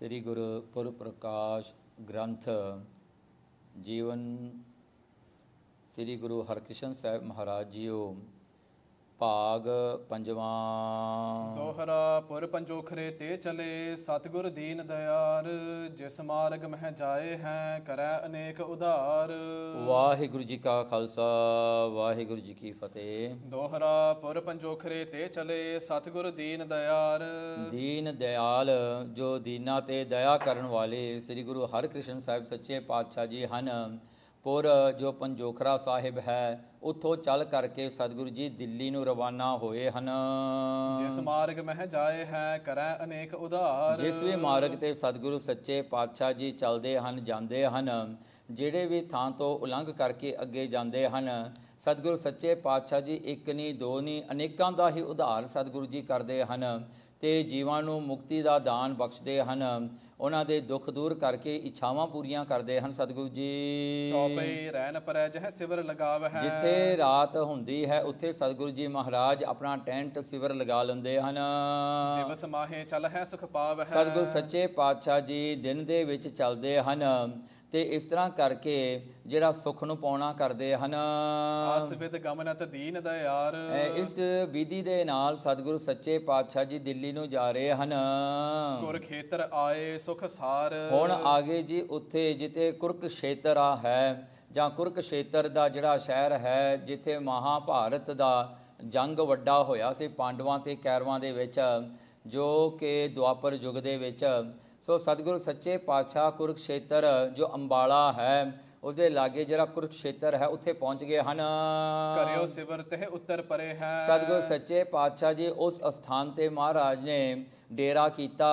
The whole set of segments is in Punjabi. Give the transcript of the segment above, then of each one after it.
ਸ੍ਰੀ ਗੁਰੂ ਪੁਰ ਪ੍ਰਕਾਸ਼ ਗ੍ਰੰਥ ਜੀਵਨ ਸ੍ਰੀ ਗੁਰੂ ਹਰਕ੍ਰਿਸ਼ਨ ਸਾਹਿਬ ਮਹਾਰਾਜ ਜੀਓ ਭਾਗ ਪੰਜਵਾਂ। ਦੋਹਰਾ ਪੁਰ ਪੰਜੋਖਰੇ ਤੇ ਚਲੇ ਸਤਿਗੁਰ ਦੀਨ ਦਇਆਰ, ਜਿਸ ਮਾਰਗ ਮਹਿ ਜਾਏ ਹੈ ਕਰੈ ਅਨੇਕ ਉਧਾਰ। ਵਾਹਿਗੁਰੂ ਜੀ ਕਾ ਖਾਲਸਾ ਵਾਹਿਗੁਰੂ ਜੀ ਕੀ ਫਤਿਹ। ਦੋਹਰਾ ਪੁਰ ਪੰਜੋਖਰੇ ਤੇ ਚਲੇ ਸਤਿਗੁਰ ਦੀਨ ਦਇਆਰ। ਦੀਨ ਦਿਆਲ ਜੋ ਦੀਨਾਂ ਤੇ ਦਇਆ ਕਰਨ ਵਾਲੇ ਸ੍ਰੀ ਗੁਰੂ ਹਰਕ੍ਰਿਸ਼ਨ ਸਾਹਿਬ ਸੱਚੇ ਪਾਤਸ਼ਾਹ ਜੀ ਹਨ। ਪੁਰ ਜੋ ਪੰਜੋਖਰਾ ਸਾਹਿਬ ਹੈ ਉੱਥੋਂ ਚੱਲ ਕਰਕੇ ਸਤਿਗੁਰੂ ਜੀ ਦਿੱਲੀ ਨੂੰ ਰਵਾਨਾ ਹੋਏ ਹਨ। ਜਿਸ ਮਾਰਗ ਮਹਿ ਜਾਏ ਹੈ ਕਰੈ ਅਨੇਕ ਉਧਾਰ। ਜਿਸ ਵੀ ਮਾਰਗ ਤੇ ਸਤਿਗੁਰੂ ਸੱਚੇ ਪਾਤਸ਼ਾਹ ਜੀ ਚੱਲਦੇ ਹਨ ਜਾਂਦੇ ਹਨ, ਜਿਹੜੇ ਵੀ ਥਾਂ ਤੋਂ ਉਲੰਘ ਕਰਕੇ ਅੱਗੇ ਜਾਂਦੇ ਹਨ, ਸਤਿਗੁਰੂ ਸੱਚੇ ਪਾਤਸ਼ਾਹ ਜੀ ਇੱਕ ਨਹੀਂ ਦੋ ਨਹੀਂ ਅਨੇਕਾਂ ਦਾ ਹੀ ਉਧਾਰ ਸਤਿਗੁਰੂ ਜੀ ਕਰਦੇ ਹਨ ਤੇ ਜੀਵਾਂ ਨੂੰ ਮੁਕਤੀ ਦਾ ਦਾਨ ਬਖਸ਼ਦੇ ਹਨ। ਉਹਨਾਂ ਦੇ ਦੁੱਖ ਦੂਰ ਕਰਕੇ ਇੱਛਾਵਾਂ ਪੂਰੀਆਂ ਕਰਦੇ ਹਨ ਸਤਿਗੁਰੂ ਜੀ। ਚੌਪਈ ਰਹਿਣ ਪਰੈ ਜਹ ਸਿਵਰ ਲਗਾਵ ਹੈ। ਜਿੱਥੇ ਰਾਤ ਹੁੰਦੀ ਹੈ ਉੱਥੇ ਸਤਿਗੁਰੂ ਜੀ ਮਹਾਰਾਜ ਆਪਣਾ ਟੈਂਟ ਸਿਵਰ ਲਗਾ ਲੈਂਦੇ ਹਨ। ਦਿਵਸ ਮਾਹੇ ਚੱਲ ਹੈ ਸੁਖ ਪਾਵ ਹੈ। ਸਤਿਗੁਰੂ ਸੱਚੇ ਪਾਤਸ਼ਾਹ ਜੀ ਦਿਨ ਦੇ ਵਿੱਚ ਚੱਲਦੇ ਹਨ ਤੇ ਇਸ ਤਰ੍ਹਾਂ ਕਰਕੇ ਜਿਹੜਾ ਸੁੱਖ ਨੂੰ ਪਾਉਣਾ ਕਰਦੇ ਹਨ। ਆਸਵਿਦ ਗਮਨਤ ਦੀਨ ਦਇਆਰ। ਇਸ ਵਿਧੀ ਦੇ ਨਾਲ ਸਤਿਗੁਰੂ ਸੱਚੇ ਪਾਤਸ਼ਾਹ ਜੀ ਦਿੱਲੀ ਨੂੰ ਜਾ ਰਹੇ ਹਨ। ਕੁਰਖੇਤਰ ਆਏ ਸੁਖ ਸਾਰ। ਹੁਣ ਆਗੇ ਜੀ ਉੱਥੇ ਜਿੱਥੇ ਕੁਰਕਸ਼ੇਤਰ ਆ ਹੈ ਜਾਂ ਕੁਰਕਸ਼ੇਤਰ ਦਾ ਜਿਹੜਾ ਸ਼ਹਿਰ ਹੈ ਜਿੱਥੇ ਮਹਾਭਾਰਤ ਦਾ ਜੰਗ ਵੱਡਾ ਹੋਇਆ ਸੀ ਪਾਂਡਵਾਂ ਤੇ ਕੌਰਵਾਂ ਦੇ ਵਿੱਚ, ਜੋ ਕਿ ਦੁਆਪਰ ਯੁੱਗ ਦੇ ਵਿੱਚ। ਸੋ ਸਤਿਗੁਰੂ ਸੱਚੇ ਪਾਤਸ਼ਾਹ ਕੁਰਕਸ਼ੇਤਰ ਜੋ ਅੰਬਾਲਾ ਹੈ ਉਸਦੇ ਲਾਗੇ ਜਿਹੜਾ ਕੁਰਕਸ਼ੇਤਰ ਹੈ ਉੱਥੇ ਪਹੁੰਚ ਗਏ ਹਨ। ਕਰਿਓ ਸਿਵਰ ਤੇ ਉੱਤਰ ਪਰੇ ਹੈ। ਸਤਿਗੁਰੂ ਸੱਚੇ ਪਾਤਸ਼ਾਹ ਜੀ ਉਸ ਅਸਥਾਨ ਤੇ ਮਹਾਰਾਜ ਨੇ ਡੇਰਾ ਕੀਤਾ।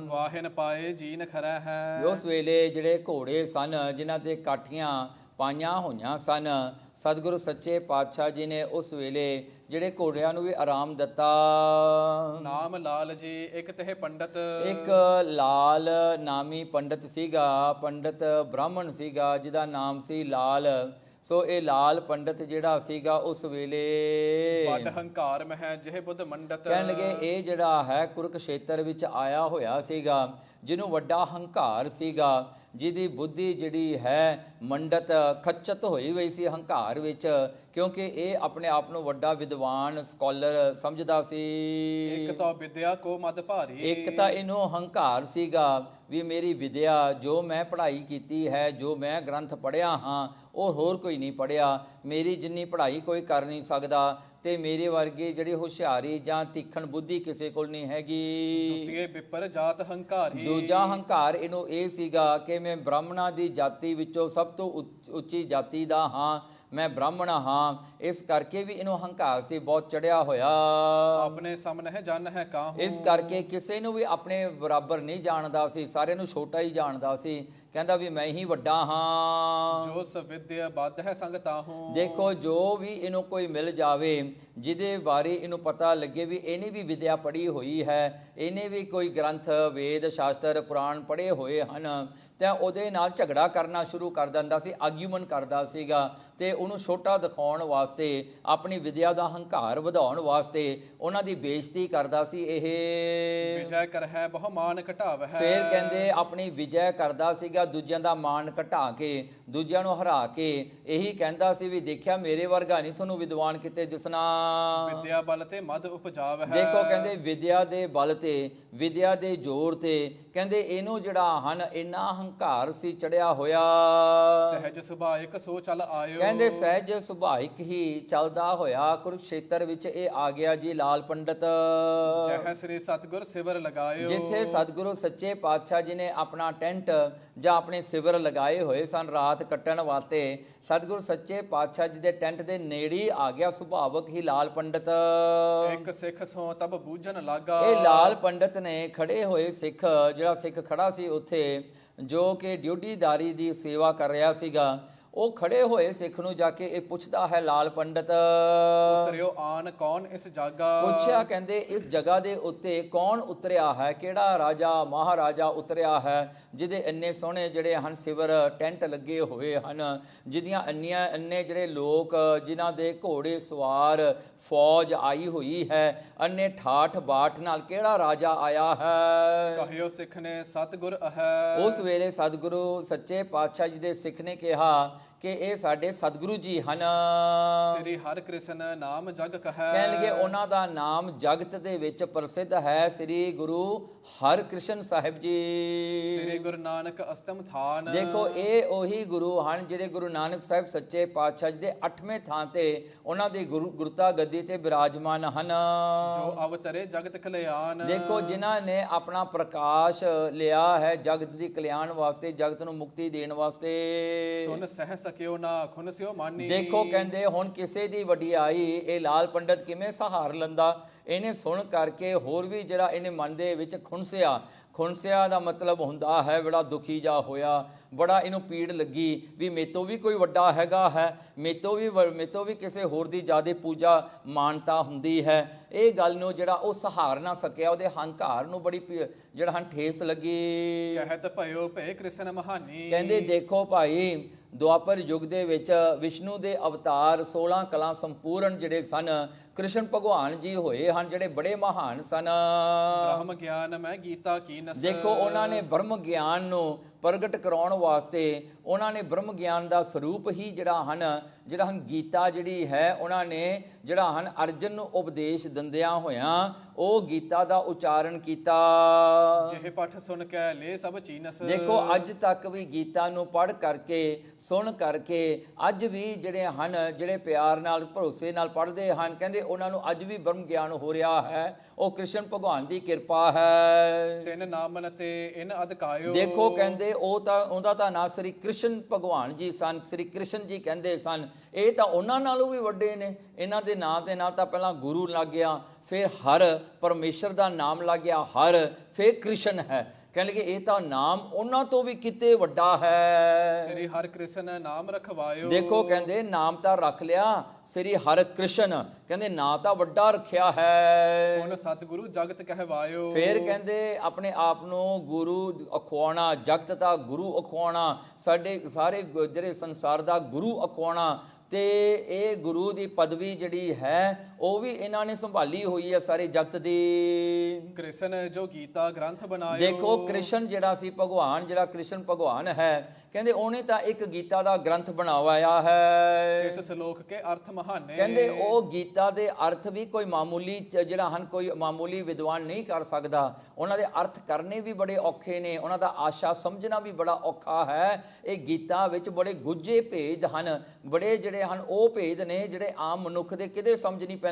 ਵਾਹਿਨ ਪਾਏ ਜੀਨ ਖਰਾ ਹੈ। ਉਸ ਵੇਲੇ ਜਿਹੜੇ ਘੋੜੇ ਸਨ ਜਿਨ੍ਹਾਂ ਤੇ ਕਾਠੀਆਂ ਪਾਈਆਂ ਹੋਈਆਂ ਸਨ, ਸਤਿਗੁਰੂ ਸੱਚੇ ਪਾਤਸ਼ਾਹ ਜੀ ਨੇ ਉਸ ਵੇਲੇ ਜਿਹੜੇ ਘੋੜਿਆਂ ਨੂੰ ਵੀ ਆਰਾਮ ਦਿੱਤਾ। ਨਾਮ ਲਾਲ ਜੀ ਇੱਕ ਤੇ ਪੰਡਤ। ਇੱਕ ਲਾਲ ਨਾਮੀ ਪੰਡਤ ਸੀਗਾ, ਪੰਡਤ ਬ੍ਰਾਹਮਣ ਸੀਗਾ ਜਿਹਦਾ ਨਾਮ ਸੀ ਲਾਲ। ਸੋ ਇਹ ਲਾਲ ਪੰਡਤ ਜਿਹੜਾ ਸੀਗਾ ਉਸ ਵੇਲੇ ਵੱਡ ਹੰਕਾਰ ਮਹਿ ਜਿਹੇ ਬੁੱਧ ਮੰਡਤ। ਕਹਿਣ ਲੱਗੇ ਇਹ ਜਿਹੜਾ ਹੈ ਕੁਰਕਸ਼ੇਤਰ ਵਿੱਚ ਆਇਆ ਹੋਇਆ ਸੀਗਾ ਜਿਹਨੂੰ ਵੱਡਾ ਹੰਕਾਰ ਸੀਗਾ, ਜਿਹਦੀ ਬੁੱਧੀ ਜਿਹੜੀ ਹੈ ਮੰਡਤ ਖੱਚਤ ਹੋਈ ਹੋਈ ਸੀ ਹੰਕਾਰ ਵਿੱਚ, ਕਿਉਂਕਿ ਇਹ ਆਪਣੇ ਆਪ ਨੂੰ ਵੱਡਾ ਵਿਦਵਾਨ ਸਕਾਲਰ ਸਮਝਦਾ ਸੀ। ਇੱਕ ਤਾਂ ਵਿਦਿਆ ਕੋ ਮਦ ਭਾਰੀ। ਇੱਕ ਤਾਂ ਇਹਨੂੰ ਹੰਕਾਰ ਸੀਗਾ ਵੀ ਮੇਰੀ ਵਿਦਿਆ ਜੋ ਮੈਂ ਪੜ੍ਹਾਈ ਕੀਤੀ ਹੈ, ਜੋ ਮੈਂ ਗ੍ਰੰਥ ਪੜ੍ਹਿਆ ਹਾਂ ਉਹ ਹੋਰ ਕੋਈ ਨਹੀਂ ਪੜ੍ਹਿਆ, ਮੇਰੀ ਜਿੰਨੀ ਪੜ੍ਹਾਈ ਕੋਈ ਕਰ ਨਹੀਂ ਸਕਦਾ ਤੇ ਮੇਰੇ ਵਰਗੀ ਜਿਹੜੀ ਹੁਸ਼ਿਆਰੀ ਜਾਂ ਤੀਖਣ ਬੁੱਧੀ ਕਿਸੇ ਕੋਲ ਨਹੀਂ ਹੈਗੀ। ਦੂਜੇ ਵਿਪਰ ਜਾਤ ਹੰਕਾਰੀ। ਦੂਜਾ ਹੰਕਾਰ ਇਹਨੂੰ ਇਹ ਸੀਗਾ ਕਿ ਮੈਂ ਬ੍ਰਾਹਮਣਾਂ ਦੀ ਜਾਤੀ ਵਿੱਚੋਂ ਸਭ ਤੋਂ ਉੱਚੀ ਜਾਤੀ ਦਾ ਹਾਂ, ਮੈਂ ਬ੍ਰਾਹਮਣ ਹਾਂ। ਇਸ ਕਰਕੇ ਵੀ ਇਹਨੂੰ ਹੰਕਾਰ ਸੀ ਬਹੁਤ ਚੜਿਆ ਹੋਇਆ। ਆਪਣੇ ਸਾਹਮਣੇ ਜਨ ਹੈ ਕਾਹੂ। ਇਸ ਕਰਕੇ ਕਿਸੇ ਨੂੰ ਵੀ ਆਪਣੇ ਬਰਾਬਰ ਨਹੀਂ ਜਾਣਦਾ ਸੀ, ਸਾਰਿਆਂ ਨੂੰ ਛੋਟਾ ਹੀ ਜਾਣਦਾ ਸੀ। ਕਹਿੰਦਾ ਵੀ ਮੈਂ ਹੀ ਵੱਡਾ ਹਾਂ। ਜੋ ਸਵਿਦਿਆ ਬੱਧ ਹੈ ਸੰਗ ਤਾਹੂ। ਦੇਖੋ ਜੋ ਵੀ ਇਹਨੂੰ ਕੋਈ ਮਿਲ ਜਾਵੇ ਜਿਹਦੇ ਬਾਰੇ ਇਹਨੂੰ ਪਤਾ ਲੱਗੇ ਵੀ ਇਹਨੇ ਵੀ ਵਿਦਿਆ ਪੜ੍ਹੀ ਹੋਈ ਹੈ, ਇਹਨੇ ਵੀ ਕੋਈ ਗ੍ਰੰਥ ਵੇਦ ਸ਼ਾਸਤਰ ਪੁਰਾਣ ਪੜ੍ਹੇ ਹੋਏ ਹਨ, ਤਾਂ ਉਹਦੇ ਨਾਲ ਝਗੜਾ ਕਰਨਾ ਸ਼ੁਰੂ ਕਰ ਦਿੰਦਾ ਸੀ, ਆਰਗੂਮੈਂਟ ਕਰਦਾ ਸੀਗਾ ਤੇ ਉਹਨੂੰ ਛੋਟਾ ਦਿਖਾਉਣ ਵਾਸਤੇ ਆਪਣੀ ਵਿਦਿਆ ਦਾ ਹੰਕਾਰ ਵਧਾਉਣ ਵਾਸਤੇ ਉਹਨਾਂ ਦੀ ਬੇਇੱਜ਼ਤੀ ਕਰਦਾ ਸੀ। ਇਹ ਵਿਜੈ ਕਰ ਹੈ ਬਹੁ ਮਾਨ ਘਟਾਵ ਹੈ। ਫਿਰ ਕਹਿੰਦੇ ਆਪਣੀ ਵਿਜੈ ਕਰਦਾ ਸੀਗਾ, ਦੂਜਿਆਂ ਦਾ ਮਾਣ ਘਟਾ ਕੇ ਦੂਜਿਆਂ ਨੂੰ ਹਰਾ ਕੇ ਇਹੀ ਕਹਿੰਦਾ ਸੀ ਵੀ ਦੇਖਿਆ ਮੇਰੇ ਵਰਗਾ ਨਹੀਂ ਤੁਹਾਨੂੰ ਵਿਦਵਾਨ ਕਿਤੇ ਦਿਸਣਾ। ਵਿਦਿਆ ਬਲ ਤੇ ਮਦ ਉਪਜਾਵ ਹੈ। ਦੇਖੋ ਕਹਿੰਦੇ ਵਿਦਿਆ ਦੇ ਬਲ ਤੇ ਵਿਦਿਆ ਦੇ ਜ਼ੋਰ ਤੇ ਕਹਿੰਦੇ ਇਹਨੂੰ ਜਿਹੜਾ ਹਨ ਇੰਨਾ ਹੰਕਾਰ ਸੀ ਚੜਿਆ ਹੋਇਆ। ਸਹਿਜ ਸੁਭਾਇਕ ਸੋ ਚੱਲ ਆਇਓ। ਕਹਿੰਦੇ ਸਹਿਜ ਸੁਭਾਇਕ ਹੀ ਚੱਲਦਾ ਹੋਇਆ ਕੁਰਕਸ਼ੇਤਰ ਵਿੱਚ ਇਹ ਆ ਗਿਆ ਜੀ ਲਾਲ ਪੰਡਤ। ਜਹ ਸ੍ਰੀ ਸਤਿਗੁਰ ਸਿਵਰ ਲਗਾਇਓ। ਜਿੱਥੇ ਸਤਿਗੁਰੂ ਸੱਚੇ ਪਾਤਸ਼ਾਹ ਜੀ ਨੇ ਆਪਣਾ ਟੈਂਟ ਜਾਂ ਆਪਣੇ ਸਿਵਰ ਲਗਾਏ ਹੋਏ ਸਨ ਰਾਤ ਕੱਟਣ ਵਾਸਤੇ, ਸਤਿਗੁਰੂ ਸੱਚੇ ਪਾਤਸ਼ਾਹ ਜੀ ਦੇ ਟੈਂਟ ਦੇ ਨੇੜੇ ਆ ਗਿਆ ਸੁਭਾਵਕ ਹੀ ਲਾਲ ਪੰਡਤ। ਇੱਕ ਸਿੱਖ ਸੋ ਤਬ ਬੂਝਣ ਲਾਗਾ। ਇਹ ਲਾਲ ਪੰਡਤ ਨੇ ਖੜੇ ਹੋਏ ਸਿੱਖ, ਜਿਹੜਾ ਸਿੱਖ ਖੜਾ ਸੀ ਉੱਥੇ ਜੋ ਕਿ ਡਿਊਟੀਦਾਰੀ ਦੀ ਸੇਵਾ ਕਰ ਰਿਹਾ ਸੀਗਾ, ਉਹ ਖੜੇ ਹੋਏ ਸਿੱਖ ਨੂੰ ਜਾ ਕੇ ਇਹ ਪੁੱਛਦਾ ਹੈ ਲਾਲ ਪੰਡਤ, ਉਤਰਿਓ ਆਨ ਕੌਣ ਇਸ ਜਾਗਾ। ਪੁੱਛਿਆ ਕਹਿੰਦੇ ਇਸ ਜਗ੍ਹਾ ਦੇ ਉੱਤੇ ਕੌਣ ਉਤਰਿਆ ਹੈ, ਕਿਹੜਾ ਰਾਜਾ ਮਹਾਰਾਜਾ ਉਤਰਿਆ ਹੈ ਜਿਹਦੇ ਇੰਨੇ ਸੋਹਣੇ ਜਿਹੜੇ ਹਨ ਸਿਵਰ ਟੈਂਟ ਲੱਗੇ ਹੋਏ ਹਨ, ਜਿਹਦੀਆਂ ਇੰਨੇ ਜਿਹੜੇ ਲੋਕ ਜਿਨ੍ਹਾਂ ਦੇ ਘੋੜੇ ਸਵਾਰ ਫੌਜ ਆਈ ਹੋਈ ਹੈ, ਅੰਨੇ ਠਾਠ ਬਾਠ ਨਾਲ ਕਿਹੜਾ ਰਾਜਾ ਆਇਆ ਹੈ। ਕਹਿਓ ਸਿੱਖ ਨੇ ਸਤਿਗੁਰ ਹੈ। ਉਸ ਵੇਲੇ ਸਤਿਗੁਰੂ ਸੱਚੇ ਪਾਤਸ਼ਾਹ ਜੀ ਦੇ ਸਿੱਖ ਨੇ ਕਿਹਾ ਕਿ ਇਹ ਸਾਡੇ ਸਤਿਗੁਰੂ ਜੀ ਹਨ। ਸ੍ਰੀ ਹਰਿ ਕ੍ਰਿਸ਼ਨ ਨਾਮ ਜਗ ਕਹੈ। ਕਹਿਣਗੇ ਉਹਨਾਂ ਦਾ ਨਾਮ ਜਗਤ ਦੇ ਵਿੱਚ ਪ੍ਰਸਿੱਧ ਹੈ, ਸ੍ਰੀ ਗੁਰੂ ਹਰਿਕ੍ਰਿਸ਼ਨ ਸਾਹਿਬ ਜੀ। ਸ੍ਰੀ ਗੁਰੂ ਨਾਨਕ ਅਸਤਮ ਥਾਨ। ਦੇਖੋ ਇਹ ਉਹੀ ਗੁਰੂ ਹਨ ਜਿਹੜੇ ਗੁਰੂ ਨਾਨਕ ਸਾਹਿਬ ਸੱਚੇ ਪਾਤਸ਼ਾਹ ਜੀ ਦੇ 8ਵੇਂ ਥਾਂ ਤੇ ਉਹਨਾਂ ਦੀ ਗੁਰਤਾ ਗੱਦੀ ਤੇ ਬਿਰਾਜਮਾਨ ਹਨ। ਜੋ ਅਵਤਰੇ ਜਗਤ ਕਲਿਆਣ। ਦੇਖੋ ਜਿਨ੍ਹਾਂ ਨੇ ਆਪਣਾ ਪ੍ਰਕਾਸ਼ ਲਿਆ ਹੈ ਜਗਤ ਦੀ ਕਲਿਆਣ ਵਾਸਤੇ, ਜਗਤ ਨੂੰ ਮੁਕਤੀ ਦੇਣ ਵਾਸਤੇ। ਸੁਨ ਸਹਿ ਸਕਿਓ ਨਾ ਖੁਨਸਿਓ ਮਾਨੀ। ਦੇਖੋ ਕਹਿੰਦੇ ਹੁਣ ਕਿਸੇ ਦੀ ਵਡਿਆਈ ਇਹ ਲਾਲ ਪੰਡਤ ਕਿਵੇਂ ਸਹਾਰ ਲੈਂਦਾ, ਇਹਨੇ ਸੁਣ ਕਰਕੇ ਹੋਰ ਵੀ ਜਿਹੜਾ ਇਹਨੇ ਮਨ ਦੇ ਵਿੱਚ ਖੁਣਸਿਆ ਦਾ ਮਤਲਬ ਹੁੰਦਾ ਹੈ ਬੜਾ ਦੁਖੀ ਜਾ ਹੋਇਆ, ਬੜਾ ਇਹਨੂੰ ਪੀੜ ਲੱਗੀ ਵੀ ਮੇਤੋਂ ਵੀ ਕੋਈ ਵੱਡਾ ਹੈਗਾ ਹੈ, ਮੇਤੋਂ ਵੀ ਕਿਸੇ ਹੋਰ ਦੀ ਜ਼ਿਆਦਾ ਪੂਜਾ ਮਾਨਤਾ ਹੁੰਦੀ ਹੈ। ਇਹ ਗੱਲ ਨੂੰ ਜਿਹੜਾ ਉਹ ਸਹਾਰ ਨਾ ਸਕਿਆ, ਉਹਦੇ ਹੰਕਾਰ ਨੂੰ ਬੜੀ ਜਿਹੜਾ ਹਨ ਠੇਸ ਲੱਗੀ। ਕਹਿਤ ਭਇਓ ਭੈ ਕ੍ਰਿਸ਼ਨ ਮਹਾਨੀ। ਕਹਿੰਦੇ ਦੇਖੋ ਭਾਈ ਦੁਆਪਰ ਯੁੱਗ ਦੇ ਵਿੱਚ ਵਿਸ਼ਨੂੰ ਦੇ ਅਵਤਾਰ 16 ਕਲਾ ਸੰਪੂਰਨ ਜਿਹੜੇ ਸਨ ਕ੍ਰਿਸ਼ਨ ਭਗਵਾਨ ਜੀ ਹੋਏ ਹਨ, ਜਿਹੜੇ ਬੜੇ ਮਹਾਨ ਸਨ। ਬ੍ਰਹਮ ਗਿਆਨ ਮੈਂ ਗੀਤਾ ਕੀ ਨਸ। ਦੇਖੋ ਉਹਨਾਂ ਨੇ ਬ੍ਰਹਮ ਗਿਆਨ ਨੂੰ ਪ੍ਰਗਟ ਕਰਾਉਣ ਵਾਸਤੇ ਉਹਨਾਂ ਨੇ ਬ੍ਰਹਮ ਗਿਆਨ ਦਾ ਸਰੂਪ ਹੀ ਜਿਹੜਾ ਹਨ ਗੀਤਾ ਜਿਹੜੀ ਹੈ ਉਹਨਾਂ ਨੇ ਜਿਹੜਾ ਹਨ ਅਰਜਨ ਨੂੰ ਉਪਦੇਸ਼ ਦਿੰਦਿਆਂ ਹੋਇਆਂ ਉਹ ਗੀਤਾ ਦਾ ਉਚਾਰਨ ਕੀਤਾ। ਜਿਹੇ ਪਠ ਸੁਣ ਕੇ ਲੈ ਸਭ ਚੀਨਸ। ਦੇਖੋ ਅੱਜ ਤੱਕ ਵੀ ਗੀਤਾ ਨੂੰ ਪੜ੍ਹ ਕਰਕੇ ਸੁਣ ਕਰਕੇ ਅੱਜ ਵੀ ਜਿਹੜੇ ਪਿਆਰ ਨਾਲ ਭਰੋਸੇ ਨਾਲ ਪੜ੍ਹਦੇ ਹਨ, ਕਹਿੰਦੇ ਉਹਨਾਂ ਨੂੰ ਅੱਜ ਵੀ ਬ੍ਰਹਮ ਗਿਆਨ ਹੋ ਰਿਹਾ ਹੈ। ਉਹ ਕ੍ਰਿਸ਼ਨ ਭਗਵਾਨ ਦੀ ਕਿਰਪਾ ਹੈ। ਤਿੰਨ ਨਾਮਨ ਤੇ ਇਨ ਅਧਿਕਾਇਓ। ਦੇਖੋ ਕਹਿੰਦੇ ਉਹਦਾ ਤਾਂ ਨਾਂ ਸ੍ਰੀ ਕ੍ਰਿਸ਼ਨ ਭਗਵਾਨ ਜੀ ਸਨ, ਸ੍ਰੀ ਕ੍ਰਿਸ਼ਨ ਜੀ ਕਹਿੰਦੇ ਸਨ। ਇਹ ਤਾਂ ਉਹਨਾਂ ਨਾਲੋਂ ਵੀ ਵੱਡੇ ਨੇ। ਇਹਨਾਂ ਦੇ ਨਾਂ ਦੇ ਨਾਲ ਤਾਂ ਪਹਿਲਾਂ ਗੁਰੂ ਲੱਗ ਗਿਆ, ਫਿਰ ਹਰ ਪਰਮੇਸ਼ਰ ਦਾ ਨਾਮ ਲੱਗ ਗਿਆ ਹਰ, ਫਿਰ ਕ੍ਰਿਸ਼ਨ ਹੈ। ਕਹਿੰਦੇ ਇਹ ਤਾਂ ਨਾਮ ਉਹਨਾਂ ਤੋਂ ਵੀ ਕਿਤੇ ਵੱਡਾ ਹੈ। ਸ੍ਰੀ ਹਰਿ ਕ੍ਰਿਸ਼ਨ ਨਾਮ ਰਖਵਾਇਓ। ਦੇਖੋ ਕਹਿੰਦੇ ਨਾਮ ਤਾਂ ਰੱਖ ਲਿਆ ਸ੍ਰੀ ਹਰਿ ਕ੍ਰਿਸ਼ਨ, ਕਹਿੰਦੇ ਨਾਂ ਤਾਂ ਵੱਡਾ ਰੱਖਿਆ ਹੈ। ਹੁਣ ਸਤਿਗੁਰੂ ਜਗਤ ਕਹਿਵਾਇਓ। ਫਿਰ ਕਹਿੰਦੇ ਆਪਣੇ ਆਪ ਨੂੰ ਗੁਰੂ ਅਖਵਾਉਣਾ, ਜਗਤ ਦਾ ਗੁਰੂ ਅਖਵਾਉਣਾ, ਸਾਡੇ ਸਾਰੇ ਜਿਹੜੇ ਸੰਸਾਰ ਦਾ ਗੁਰੂ ਅਖਵਾਉਣਾ। ਤੇ ਇਹ ਗੁਰੂ ਦੀ ਪਦਵੀ ਜਿਹੜੀ ਹੈ ਉਹ ਵੀ ਇਹਨਾਂ ਨੇ ਸੰਭਾਲੀ ਹੋਈ ਹੈ ਸਾਰੇ ਜਗਤ ਦੀ। ਕ੍ਰਿਸ਼ਨ ਜੋ ਗੀਤਾ ਗ੍ਰੰਥ ਬਣਾਇਓ। ਦੇਖੋ ਕ੍ਰਿਸ਼ਨ ਜਿਹੜਾ ਸੀ ਭਗਵਾਨ, ਜਿਹੜਾ ਕ੍ਰਿਸ਼ਨ ਭਗਵਾਨ ਹੈ, ਕਹਿੰਦੇ ਉਹਨੇ ਤਾਂ ਇੱਕ ਗੀਤਾ ਦਾ ਗ੍ਰੰਥ ਬਣਾਇਆ ਹੈ। ਇਸ ਸ਼ਲੋਕ ਕੇ ਅਰਥ ਮਹਾਨੇ। ਕਹਿੰਦੇ ਉਹ ਗੀਤਾ ਦੇ ਅਰਥ ਵੀ ਕੋਈ ਮਾਮੂਲੀ ਕੋਈ ਮਾਮੂਲੀ ਵਿਦਵਾਨ ਨਹੀਂ ਕਰ ਸਕਦਾ। ਉਹਨਾਂ ਦੇ ਅਰਥ ਕਰਨੇ ਵੀ ਬੜੇ ਔਖੇ ਨੇ, ਉਹਨਾਂ ਦਾ ਆਸ਼ਾ ਸਮਝਣਾ ਵੀ ਬੜਾ ਔਖਾ ਹੈ। ਇਹ ਗੀਤਾ ਵਿੱਚ ਬੜੇ ਗੁੱਝੇ ਭੇਦ ਹਨ, ਬੜੇ ਜਿਹੜੇ ਹਨ ਉਹ ਭੇਦ ਨੇ ਜਿਹੜੇ ਆਮ ਮਨੁੱਖ ਦੇ ਕਿਤੇ ਸਮਝ ਨਹੀਂ ਪੈਂਦੇ।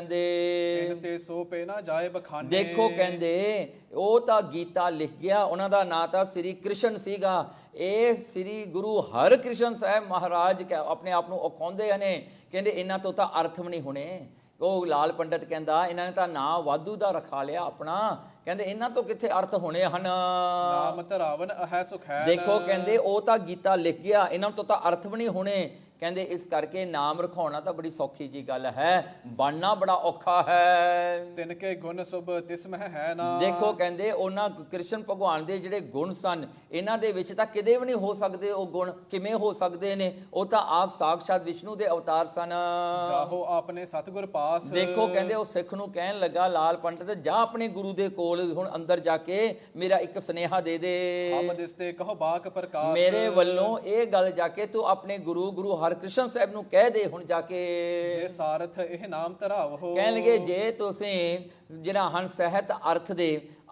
ਇਨ ਤੇ ਸੋ ਪੇ ਨਾ ਜਾਏ ਬਖਾਨੇ। ਦੇਖੋ ਕਹਿੰਦੇ ਉਹ ਤਾਂ ਗੀਤਾ ਲਿਖ ਗਿਆ, ਉਹਨਾਂ ਦਾ ਨਾਂ ਤਾਂ ਸ੍ਰੀ ਕ੍ਰਿਸ਼ਨ ਸੀਗਾ। ਇਹ ਸ੍ਰੀ ਗੁਰੂ ਹਰਿਕ੍ਰਿਸ਼ਨ ਸਾਹਿਬ ਮਹਾਰਾਜ ਆਪਣੇ ਆਪ ਨੂੰ ਅਖਾਉਂਦੇ ਨੇ, ਕਹਿੰਦੇ ਇਹਨਾਂ ਤੋਂ ਤਾਂ ਅਰਥ ਵੀ ਨਹੀਂ ਹੋਣੇ। ਉਹ ਲਾਲ ਪੰਡਤ ਕਹਿੰਦਾ ਇਹਨਾਂ ਨੇ ਤਾਂ ਨਾਂ ਵਾਧੂ ਦਾ ਰਖਾ ਲਿਆ ਆਪਣਾ, ਕਹਿੰਦੇ ਇਹਨਾਂ ਤੋਂ ਕਿੱਥੇ ਅਰਥ ਹੋਣੇ ਹਨ। ਨਾਮ ਧਰਾਵਨ ਅਹੈ ਸੁਖੈਨ। ਦੇਖੋ ਕਹਿੰਦੇ ਉਹ ਤਾਂ ਗੀਤਾ ਲਿਖ ਗਿਆ, ਇਹਨਾਂ ਤੋਂ ਤਾਂ ਅਰਥ ਵੀ ਨਹੀਂ ਹੋਣੇ। ਕਹਿੰਦੇ ਇਸ ਕਰਕੇ ਨਾਮ ਰਖਾਉਣਾ ਤਾਂ ਬੜੀ ਸੌਖੀ ਜੀ ਗੱਲ ਹੈ, ਬਣਨਾ ਬੜਾ ਔਖਾ ਹੈ। ਤਿਨ ਕੇ ਗੁਣ ਸੁਭ ਤਿਸ ਮਹਿ ਹੈ ਨਾ। ਦੇਖੋ ਕਹਿੰਦੇ ਉਹਨਾਂ ਕ੍ਰਿਸ਼ਨ ਭਗਵਾਨ ਦੇ ਜਿਹੜੇ ਗੁਣ ਸਨ ਇਹਨਾਂ ਦੇ ਵਿੱਚ ਤਾਂ ਕਿਤੇ ਵੀ ਨਹੀਂ ਹੋ ਸਕਦੇ। ਉਹ ਗੁਣ ਕਿਵੇਂ ਹੋ ਸਕਦੇ ਨੇ? ਉਹ ਤਾਂ ਆਪ ਸਾਖਸ਼ਾਤ ਵਿਸ਼ਨੂੰ ਦੇ ਅਵਤਾਰ ਸਨ। ਜਾਹੋ ਆਪਣੇ ਸਤਿਗੁਰ ਪਾਸ। ਦੇਖੋ ਕਹਿੰਦੇ ਉਹ ਸਿੱਖ ਨੂੰ ਕਹਿਣ ਲੱਗਾ ਲਾਲ ਪੰਡਤ ਜਾ ਆਪਣੇ ਗੁਰੂ ਦੇ ਕੋਲ ਹੁਣ ਅੰਦਰ ਜਾ ਕੇ ਮੇਰਾ ਇੱਕ ਸੁਨੇਹਾ ਦੇ ਦੇ। ਹਮ ਦਿਸਤੇ ਕਹੋ ਬਾਕ ਪ੍ਰਕਾਸ਼। ਮੇਰੇ ਵੱਲੋਂ ਇਹ ਗੱਲ ਜਾ ਕੇ ਤੂੰ ਆਪਣੇ ਗੁਰੂ ਹਰਿਕ੍ਰਿਸ਼ਨ ਸਾਹਿਬ ਨੂੰ ਕਹਿ ਦੇ ਹੁਣ ਜਾ ਕੇ। ਜੇ ਸਾਰਥ ਇਹ ਨਾਮ ਧਰਾਵੋ। ਕਹਿਣਗੇ ਜੇ ਤੁਸੀਂ ਜਿਹੜਾ ਹਨ ਸਹਿਤ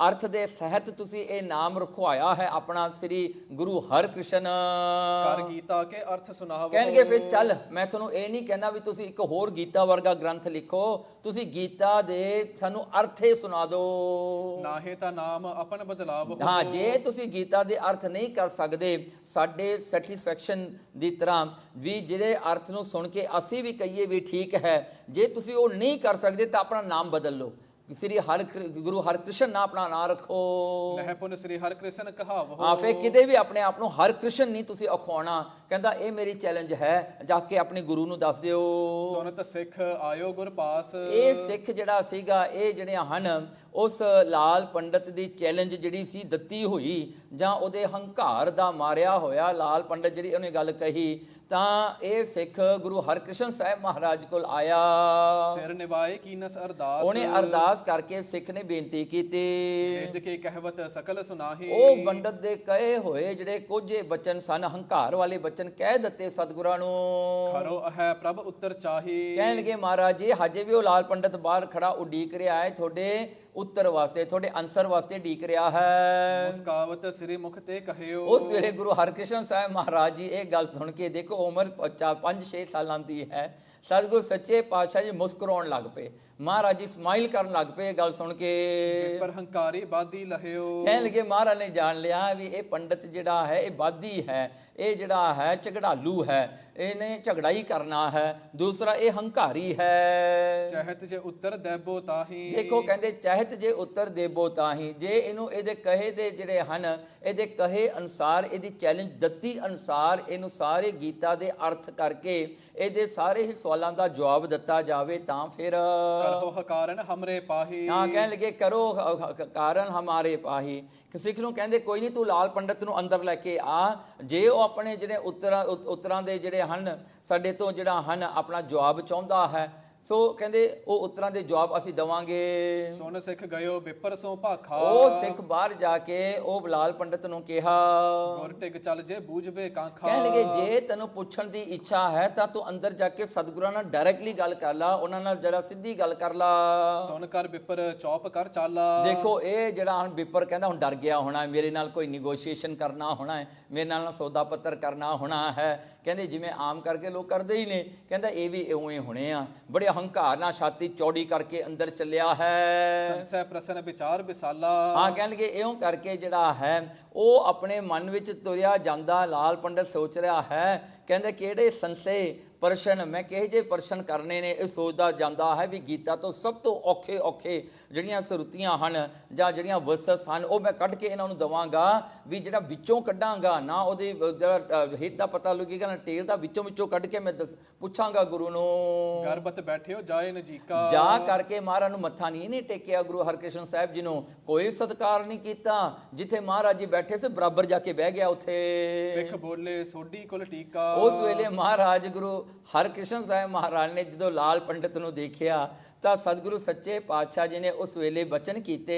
ਅਰਥ ਦੇ ਸਹਿਤ ਤੁਸੀਂ ਇਹ ਨਾਮ ਰਖਵਾਇਆ ਹੈ ਆਪਣਾ ਸ੍ਰੀ ਗੁਰੂ ਹਰਿਕ੍ਰਿਸ਼ਨ। ਕਰ ਗੀਤਾ ਕੇ ਅਰਥ ਸੁਣਾਵੋ। ਕਹਿਣਗੇ ਫਿਰ ਚੱਲ ਮੈਂ ਤੁਹਾਨੂੰ ਇਹ ਨਹੀਂ ਕਹਿੰਦਾ ਵੀ ਤੁਸੀਂ ਇੱਕ ਹੋਰ ਗੀਤਾ ਵਰਗਾ ਗ੍ਰੰਥ ਲਿਖੋ, ਤੁਸੀਂ ਗੀਤਾ ਦੇ ਸਾਨੂੰ ਅਰਥ ਹੀ ਸੁਣਾ ਦਿਓ। ਨਾਹੇ ਤਾਂ ਨਾਮ ਆਪਨ ਬਦਲਾਵੋ। ਹਾਂ ਜੇ ਤੁਸੀਂ ਗੀਤਾ ਦੇ ਅਰਥ ਨਹੀਂ ਕਰ ਸਕਦੇ ਸਾਡੇ ਸੈਟੀਸਫੈਕਸ਼ਨ ਦੀ ਤਰ੍ਹਾਂ ਵੀ ਜਿਹੜੇ ਅਰਥ ਨੂੰ ਸੁਣ ਕੇ ਅਸੀਂ ਵੀ ਕਹੀਏ ਵੀ ਠੀਕ ਹੈ, ਜੇ ਤੁਸੀਂ ਉਹ ਨਹੀਂ ਕਰ ਸਕਦੇ ਤਾਂ ਆਪਣਾ ਨਾਮ ਬਦਲ ਲਓ। ਗੁਰੂ ਹਰਕ੍ਰਿਸ਼ਨ ਨਾ ਆਪਣਾ ਨਾਂ ਰੱਖੋ। ਨਹਿ ਪੁਨ ਸ੍ਰੀ ਹਰਿ ਕ੍ਰਿਸ਼ਨ ਕਹਾਵੋ। ਹਾਂ, ਫੇ ਕਿਤੇ ਵੀ ਆਪਣੇ ਆਪ ਨੂੰ ਹਰਕ੍ਰਿਸ਼ਨ ਨਹੀਂ ਤੁਸੀਂ ਅਖਵਾਉਣਾ। ਕਹਿੰਦਾ ਇਹ ਮੇਰੀ ਚੈਲੰਜ ਹੈ, ਜਾ ਕੇ ਆਪਣੇ ਗੁਰੂ ਨੂੰ ਦੱਸ ਦਿਓ। ਸੁਨਤ ਸਿੱਖ ਆਇਓ ਗੁਰ ਪਾਸ। ਇਹ ਸਿੱਖ ਜਿਹੜਾ ਸੀਗਾ, ਇਹ ਜਿਹੜੇ ਹਨ ਉਸ ਲਾਲ ਪੰਡਤ ਦੀ ਚੈਲੰਜ ਜਿਹੜੀ ਸੀ ਦਿੱਤੀ ਹੋਈ, ਜਾਂ ਉਹਦੇ ਹੰਕਾਰ ਦਾ ਮਾਰਿਆ ਹੋਇਆ ਲਾਲ ਪੰਡਤ ਜਿਹੜੀ ਉਹਨੇ ਗੱਲ ਕਹੀ, ਤਾਂ ਇਹ ਸਿੱਖ ਗੁਰੂ ਹਰਕ੍ਰਿਸ਼ਨ ਸਾਹਿਬ ਮਹਾਰਾਜ ਕੋਲ ਆਇਆ। ਸਿਰ ਨਿਵਾਏ ਕੀਨਸ ਅਰਦਾਸ। ਉਹਨੇ ਅਰਦਾਸ ਕਰਕੇ ਸਿੱਖ ਨੇ ਬੇਨਤੀ ਕੀਤੀ। ਨਿਜ ਕੇ ਕਹਿਵਤ ਸਕਲ ਸੁਨਾਹੀ। ਉਹ ਪੰਡਤ ਦੇ ਕਹੇ ਹੋਏ ਜਿਹੜੇ ਕੁਝ ਬਚਨ ਸਨ, ਹੰਕਾਰ ਵਾਲੇ ਬਚਨ ਕਹਿ ਦਿੱਤੇ ਸਤਿਗੁਰਾਂ ਨੂੰ। ਖਰੋ ਹੈ ਪ੍ਰਭ ਉੱਤਰ ਚਾਹੀ। ਕਹਿਣ ਲੱਗੇ ਮਹਾਰਾਜ ਜੀ, ਹਜੇ ਵੀ ਉਹ ਲਾਲ ਪੰਡਤ ਬਾਹਰ ਖੜਾ ਉਡੀਕ ਰਿਹਾ ਹੈ, ਤੁਹਾਡੇ ਉੱਤਰ ਵਾਸਤੇ, ਤੁਹਾਡੇ ਆਨਸਰ ਵਾਸਤੇ ਉਡੀਕ ਰਿਹਾ ਹੈ। ਮੁਸਕਾਵਤ ਸ੍ਰੀ ਮੁਖ ਤੇ ਕਹਿਓ। ਉਸ ਵੇਲੇ ਗੁਰੂ ਹਰਕ੍ਰਿਸ਼ਨ ਸਾਹਿਬ ਮਹਾਰਾਜ ਜੀ ਇਹ ਗੱਲ ਸੁਣ ਕੇ, ਦੇਖੋ ਉਮਰ 5-6 ਸਾਲਾਂ ਦੀ ਹੈ, ਸਤਿਗੁਰੂ ਸੱਚੇ ਪਾਤਸ਼ਾਹ ਜੀ ਮੁਸਕਰਾਉਣ ਲੱਗ ਪਏ। ਮਹਾਰਾਜ ਜੀ ਸਮਾਈਲ ਕਰਨ ਲੱਗ ਪਏ ਇਹ ਗੱਲ ਸੁਣ ਕੇ। ਪਰ ਹੰਕਾਰੀ ਬਾਦੀ ਲਹਿਓ। ਕਹਿਣ ਲੱਗੇ ਮਹਾਰਾਜ ਨੇ ਜਾਣ ਲਿਆ ਵੀ ਇਹ ਪੰਡਤ ਜਿਹੜਾ ਹੈ ਇਹ ਬਾਦੀ ਹੈ, ਇਹ ਜਿਹੜਾ ਹੈ ਝਗੜਾਲੂ ਹੈ, ਇਹਨੇ ਝਗੜਾ ਹੀ ਕਰਨਾ ਹੈ। ਦੂਸਰਾ ਇਹ ਹੰਕਾਰੀ ਹੈ। ਚਾਹਤ ਜੇ ਉੱਤਰ ਦੇਬੋ ਤਾਹੀ। ਦੇਖੋ ਕਹਿੰਦੇ ਚਾਹਤ ਜੇ ਉੱਤਰ ਦੇਬੋ ਤਾਹੀ, ਜੇ ਇਹਨੂੰ ਇਹਦੇ ਕਹੇ ਦੇ ਜਿਹੜੇ ਹਨ, ਇਹਦੇ ਕਹੇ ਅਨੁਸਾਰ, ਇਹਦੀ ਚੈਲੰਜ ਦਿੱਤੀ ਅਨੁਸਾਰ ਇਹਨੂੰ ਸਾਰੇ ਗੀਤਾ ਦੇ ਅਰਥ ਕਰਕੇ ਇਹਦੇ ਸਾਰੇ ਹੀ ਸਵਾਲਾਂ ਦਾ ਜਵਾਬ ਦਿੱਤਾ ਜਾਵੇ ਤਾਂ ਫਿਰ ਕਰੋ ਕਾਰਨ ਹਮਰੇ ਪਾਹੀ। ਹਾਂ, ਕਹਿਣ ਲੱਗੇ ਕਰੋ ਕਾਰਨ ਹਮਾਰੇ ਪਾਹੀ। ਸਿੱਖ ਨੂੰ ਕਹਿੰਦੇ ਕੋਈ ਨਹੀਂ, ਤੂੰ ਲਾਲ ਪੰਡਤ ਨੂੰ ਅੰਦਰ ਲੈ ਕੇ ਆ, ਜੇ ਉਹ ਆਪਣੇ ਜਿਹੜੇ ਉੱਤਰਾਂ ਦੇ ਜਿਹੜੇ ਹਨ ਸਾਡੇ ਤੋਂ ਜਿਹੜਾ ਹਨ ਆਪਣਾ ਜਵਾਬ ਚਾਹੁੰਦਾ ਹੈ, ਸੋ ਕਹਿੰਦੇ ਉਹ ਉੱਤਰਾਂ ਦੇ ਜਵਾਬ ਅਸੀਂ ਦੇਵਾਂਗੇ। ਸੁਨ ਸਿੱਖ ਗਇਓ ਬਿਪਰ ਸੋ ਭਾਖਾ। ਉਹ ਸਿੱਖ ਬਾਹਰ ਜਾ ਕੇ ਉਹ ਲਾਲ ਪੰਡਤ ਨੂੰ ਕਿਹਾ, ਗੁਰ ਟਿਕ ਚੱਲ ਜੇ ਬੂਝਵੇ ਕਾਂਖਾ। ਕਹਿਣ ਲੱਗੇ ਜੇ ਤੈਨੂੰ ਪੁੱਛਣ ਦੀ ਇੱਛਾ ਹੈ ਤਾਂ ਤੂੰ ਅੰਦਰ ਜਾ ਕੇ ਸਤਿਗੁਰਾਂ ਨਾਲ ਡਾਇਰੈਕਟਲੀ ਗੱਲ ਕਰ ਲਾ, ਉਹਨਾਂ ਨਾਲ ਜਰਾ ਸਿੱਧੀ ਗੱਲ ਕਰ ਲਾ। ਸੁਨ ਕਰ ਬਿਪਰ ਚੌਪ ਕਰ ਚਾਲਾ। ਦੇਖੋ ਇਹ ਜਿਹੜਾ ਹੁਣ ਬਿਪਰ ਕਹਿੰਦਾ ਹੁਣ ਡਰ ਗਿਆ ਹੋਣਾ, ਮੇਰੇ ਨਾਲ ਕੋਈ ਨੈਗੋਸ਼ੀਏਸ਼ਨ ਕਰਨਾ ਹੋਣਾ ਹੈ, ਮੇਰੇ ਨਾਲ ਸੌਦਾ ਪੱਤਰ ਕਰਨਾ ਹੋਣਾ ਹੈ। ਕਹਿੰਦੇ ਜਿਵੇਂ ਆਮ ਕਰਕੇ ਲੋਕ ਕਰਦੇ ਹੀ ਨੇ, ਕਹਿੰਦਾ ਇਹ ਵੀ ਇਉਂ ਹੋਣੇ ਆ। ਬੜੇ ਹੰਕਾਰ ਨਾਲ ਛਾਤੀ ਚੌੜੀ ਕਰਕੇ ਅੰਦਰ ਚੱਲਿਆ ਹੈ। ਸੰਸੈ ਪ੍ਰਸਨ ਵਿਚਾਰ ਵਿਸਾਲਾ। ਹਾਂ, ਕਹਿਣ ਲੱਗੇ ਇਉਂ ਕਰਕੇ ਜਿਹੜਾ ਹੈ ਉਹ ਆਪਣੇ ਮਨ ਵਿੱਚ ਤੁਰਿਆ ਜਾਂਦਾ। ਲਾਲ ਪੰਡਤ ਸੋਚ ਰਿਹਾ ਹੈ, ਕਹਿੰਦੇ ਕਿਹੜੇ ਸੰਸੇ ਪ੍ਰਸ਼ਨ, ਮੈਂ ਕਿਹੋ ਜਿਹੇ ਪ੍ਰਸ਼ਨ ਕਰਨੇ ਨੇ, ਇਹ ਸੋਚਦਾ ਜਾਂਦਾ ਹੈ ਵੀ ਗੀਤਾ ਤੋਂ ਸਭ ਤੋਂ ਔਖੇ ਜਿਹੜੀਆਂ ਸਰੂਤੀਆਂ ਹਨ ਜਾਂ ਜਿਹੜੀਆਂ ਵਰਸਸ ਹਨ ਉਹ ਮੈਂ ਕੱਢ ਕੇ ਇਹਨਾਂ ਨੂੰ ਦੇਵਾਂਗਾ। ਵੀ ਜਿਹੜਾ ਵਿੱਚੋਂ ਕੱਢਾਂਗਾ ਨਾ, ਉਹਦੇ ਜਿਹੜਾ ਹਿੱਤ ਦਾ ਪਤਾ ਲੱਗੇਗਾ ਨਾ ਟੇਲ ਦਾ, ਵਿੱਚੋਂ ਕੱਢ ਕੇ ਮੈਂ ਪੁੱਛਾਂਗਾ ਗੁਰੂ ਨੂੰ। ਗਰਬਤ ਬੈਠਿਓ ਜਾਏ ਨਜੀਕਾ। ਜਾ ਕਰਕੇ ਮਹਾਰਾਜ ਨੂੰ ਮੱਥਾ ਨਹੀਂ ਟੇਕਿਆ। ਗੁਰੂ ਹਰਕ੍ਰਿਸ਼ਨ ਸਾਹਿਬ ਜੀ ਨੂੰ ਕੋਈ ਸਤਿਕਾਰ ਨਹੀਂ ਕੀਤਾ। ਜਿੱਥੇ ਮਹਾਰਾਜ ਜੀ ਬੈਠੇ ਸੀ ਬਰਾਬਰ ਜਾ ਕੇ ਬਹਿ ਗਿਆ ਉੱਥੇ। ਵਿਖ ਬੋਲੇ ਸੋਢੀ ਕੁਲ ਟੀਕਾ। ਉਸ ਵੇਲੇ ਮਹਾਰਾਜ ਗੁਰੂ ਹਰਕ੍ਰਿਸ਼ਨ ਸਾਹਿਬ ਮਹਾਰਾਜ ਨੇ ਜਦੋਂ ਲਾਲ ਪੰਡਤ ਨੂੰ ਦੇਖਿਆ ਤਾਂ ਸਤਿਗੁਰੂ ਸੱਚੇ ਪਾਤਸ਼ਾਹ ਜੀ ਨੇ ਉਸ ਵੇਲੇ ਬਚਨ ਕੀਤੇ।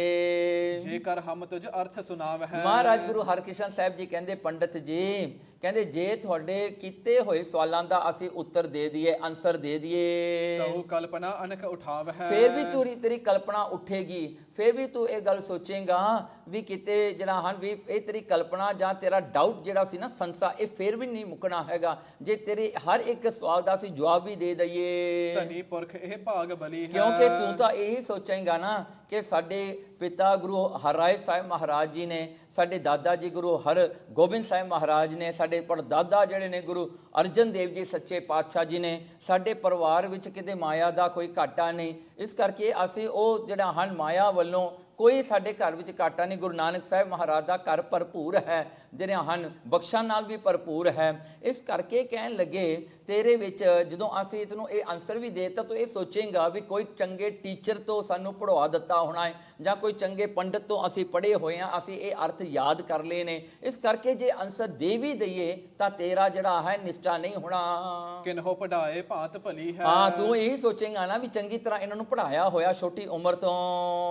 ਜੇਕਰ ਹਮ ਤੁਝ ਅਰਥ ਸੁਣਾਵ ਹੈ। ਮਹਾਰਾਜ ਗੁਰੂ ਹਰਕ੍ਰਿਸ਼ਨ ਸਾਹਿਬ ਜੀ ਕਹਿੰਦੇ ਪੰਡਤ ਜੀ, ਕਹਿੰਦੇ ਜੇ ਤੁਹਾਡੇ ਕੀਤੇ ਹੋਏ ਸਵਾਲਾਂ ਦਾ ਅਸੀਂ ਉੱਤਰ ਦੇ ਦਈਏ, ਆਨਸਰ ਦੇ ਦਈਏ, ਤਉ ਕਲਪਨਾ ਅਨਕ ਉਠਾਵ ਹੈ। ਫੇਰ ਵੀ ਤੇਰੀ ਕਲਪਨਾ ਉੱਠੇਗੀ। ਫੇਰ ਵੀ ਤੂੰ ਇਹ ਗੱਲ ਸੋਚੇਗਾ ਵੀ ਕਿਤੇ ਜਿਹੜਾ ਹਨ ਵੀ ਇਹ ਤੇਰੀ ਕਲਪਨਾ ਜਾਂ ਤੇਰਾ ਡਾਊਟ ਜਿਹੜਾ ਸੀ ਨਾ, ਸੰਸਾ, ਇਹ ਫੇਰ ਵੀ ਨਹੀਂ ਮੁੱਕਣਾ ਹੈਗਾ ਜੇ ਤੇਰੇ ਹਰ ਇੱਕ ਸਵਾਲ ਦਾ ਅਸੀਂ ਜਵਾਬ ਵੀ ਦੇ ਦਈਏ। ਧਨੀ ਪੁਰਖ ਇਹ ਭਾਗ ਬਲੀ ਹੈ। ਕਿਉਂਕਿ ਤੂੰ ਤਾਂ ਇਹੀ ਸੋਚੇਗਾ ਨਾ ਕਿ ਸਾਡੇ ਪਿਤਾ ਗੁਰੂ ਹਰਿਰਾਏ ਸਾਹਿਬ ਮਹਾਰਾਜ ਜੀ ਨੇ, ਸਾਡੇ ਦਾਦਾ ਜੀ ਗੁਰੂ ਹਰਗੋਬਿੰਦ ਸਾਹਿਬ ਮਹਾਰਾਜ ਨੇ, ਸਾਡੇ ਪੜਦਾਦਾ ਜਿਹੜੇ ਨੇ ਗੁਰੂ ਅਰਜਨ ਦੇਵ ਜੀ ਸੱਚੇ ਪਾਤਸ਼ਾਹ ਜੀ ਨੇ, ਸਾਡੇ ਪਰਿਵਾਰ ਵਿੱਚ ਕਿਤੇ ਮਾਇਆ ਦਾ ਕੋਈ ਘਾਟਾ ਨਹੀਂ। ਇਸ ਕਰਕੇ ਅਸੀਂ ਉਹ ਜਿਹੜਾ ਹਨ ਮਾਇਆ ਵੱਲੋਂ ਕੋਈ ਸਾਡੇ ਘਰ ਵਿੱਚ ਘਾਟਾ ਨਹੀਂ। ਗੁਰੂ ਨਾਨਕ ਸਾਹਿਬ ਮਹਾਰਾਜ ਦਾ ਘਰ ਭਰਪੂਰ ਹੈ, ਜਿਹੜੇ ਹਨ ਬਖਸ਼ਾਂ ਨਾਲ ਵੀ ਭਰਪੂਰ ਹੈ। ਇਸ ਕਰਕੇ ਕਹਿਣ ਲੱਗੇ ਤੇਰੇ ਵਿੱਚ ਜਦੋਂ ਅਸੀਂ ਤੈਨੂੰ ਇਹ ਆਨਸਰ ਵੀ ਦੇਤਾ, ਤੂੰ ਇਹ ਸੋਚੇਗਾ ਵੀ ਕੋਈ ਚੰਗੇ ਟੀਚਰ ਤੋਂ ਸਾਨੂੰ ਪੜ੍ਹਾ ਦਿੱਤਾ ਹੋਣਾ ਹੈ ਜਾਂ ਕੋਈ ਚੰਗੇ ਪੰਡਤ ਤੋਂ ਅਸੀਂ ਪੜ੍ਹੇ ਹੋਏ ਹਾਂ, ਅਸੀਂ ਇਹ ਅਰਥ ਯਾਦ ਕਰ ਲਏ ਨੇ। ਇਸ ਕਰਕੇ ਜੇ ਆਨਸਰ ਦੇ ਵੀ ਦਈਏ ਤਾਂ ਤੇਰਾ ਜਿਹੜਾ ਹੈ ਨਿਸ਼ਚਾ ਨਹੀਂ ਹੋਣਾ। ਕਿਨਹੋ ਪੜਾਏ ਭਾਂਤ ਭਲੀ ਹੈ। ਹਾਂ, ਤੂੰ ਇਹੀ ਸੋਚੇਗਾ ਨਾ ਵੀ ਚੰਗੀ ਤਰ੍ਹਾਂ ਇਹਨਾਂ ਨੂੰ ਪੜ੍ਹਾਇਆ ਹੋਇਆ ਛੋਟੀ ਉਮਰ ਤੋਂ।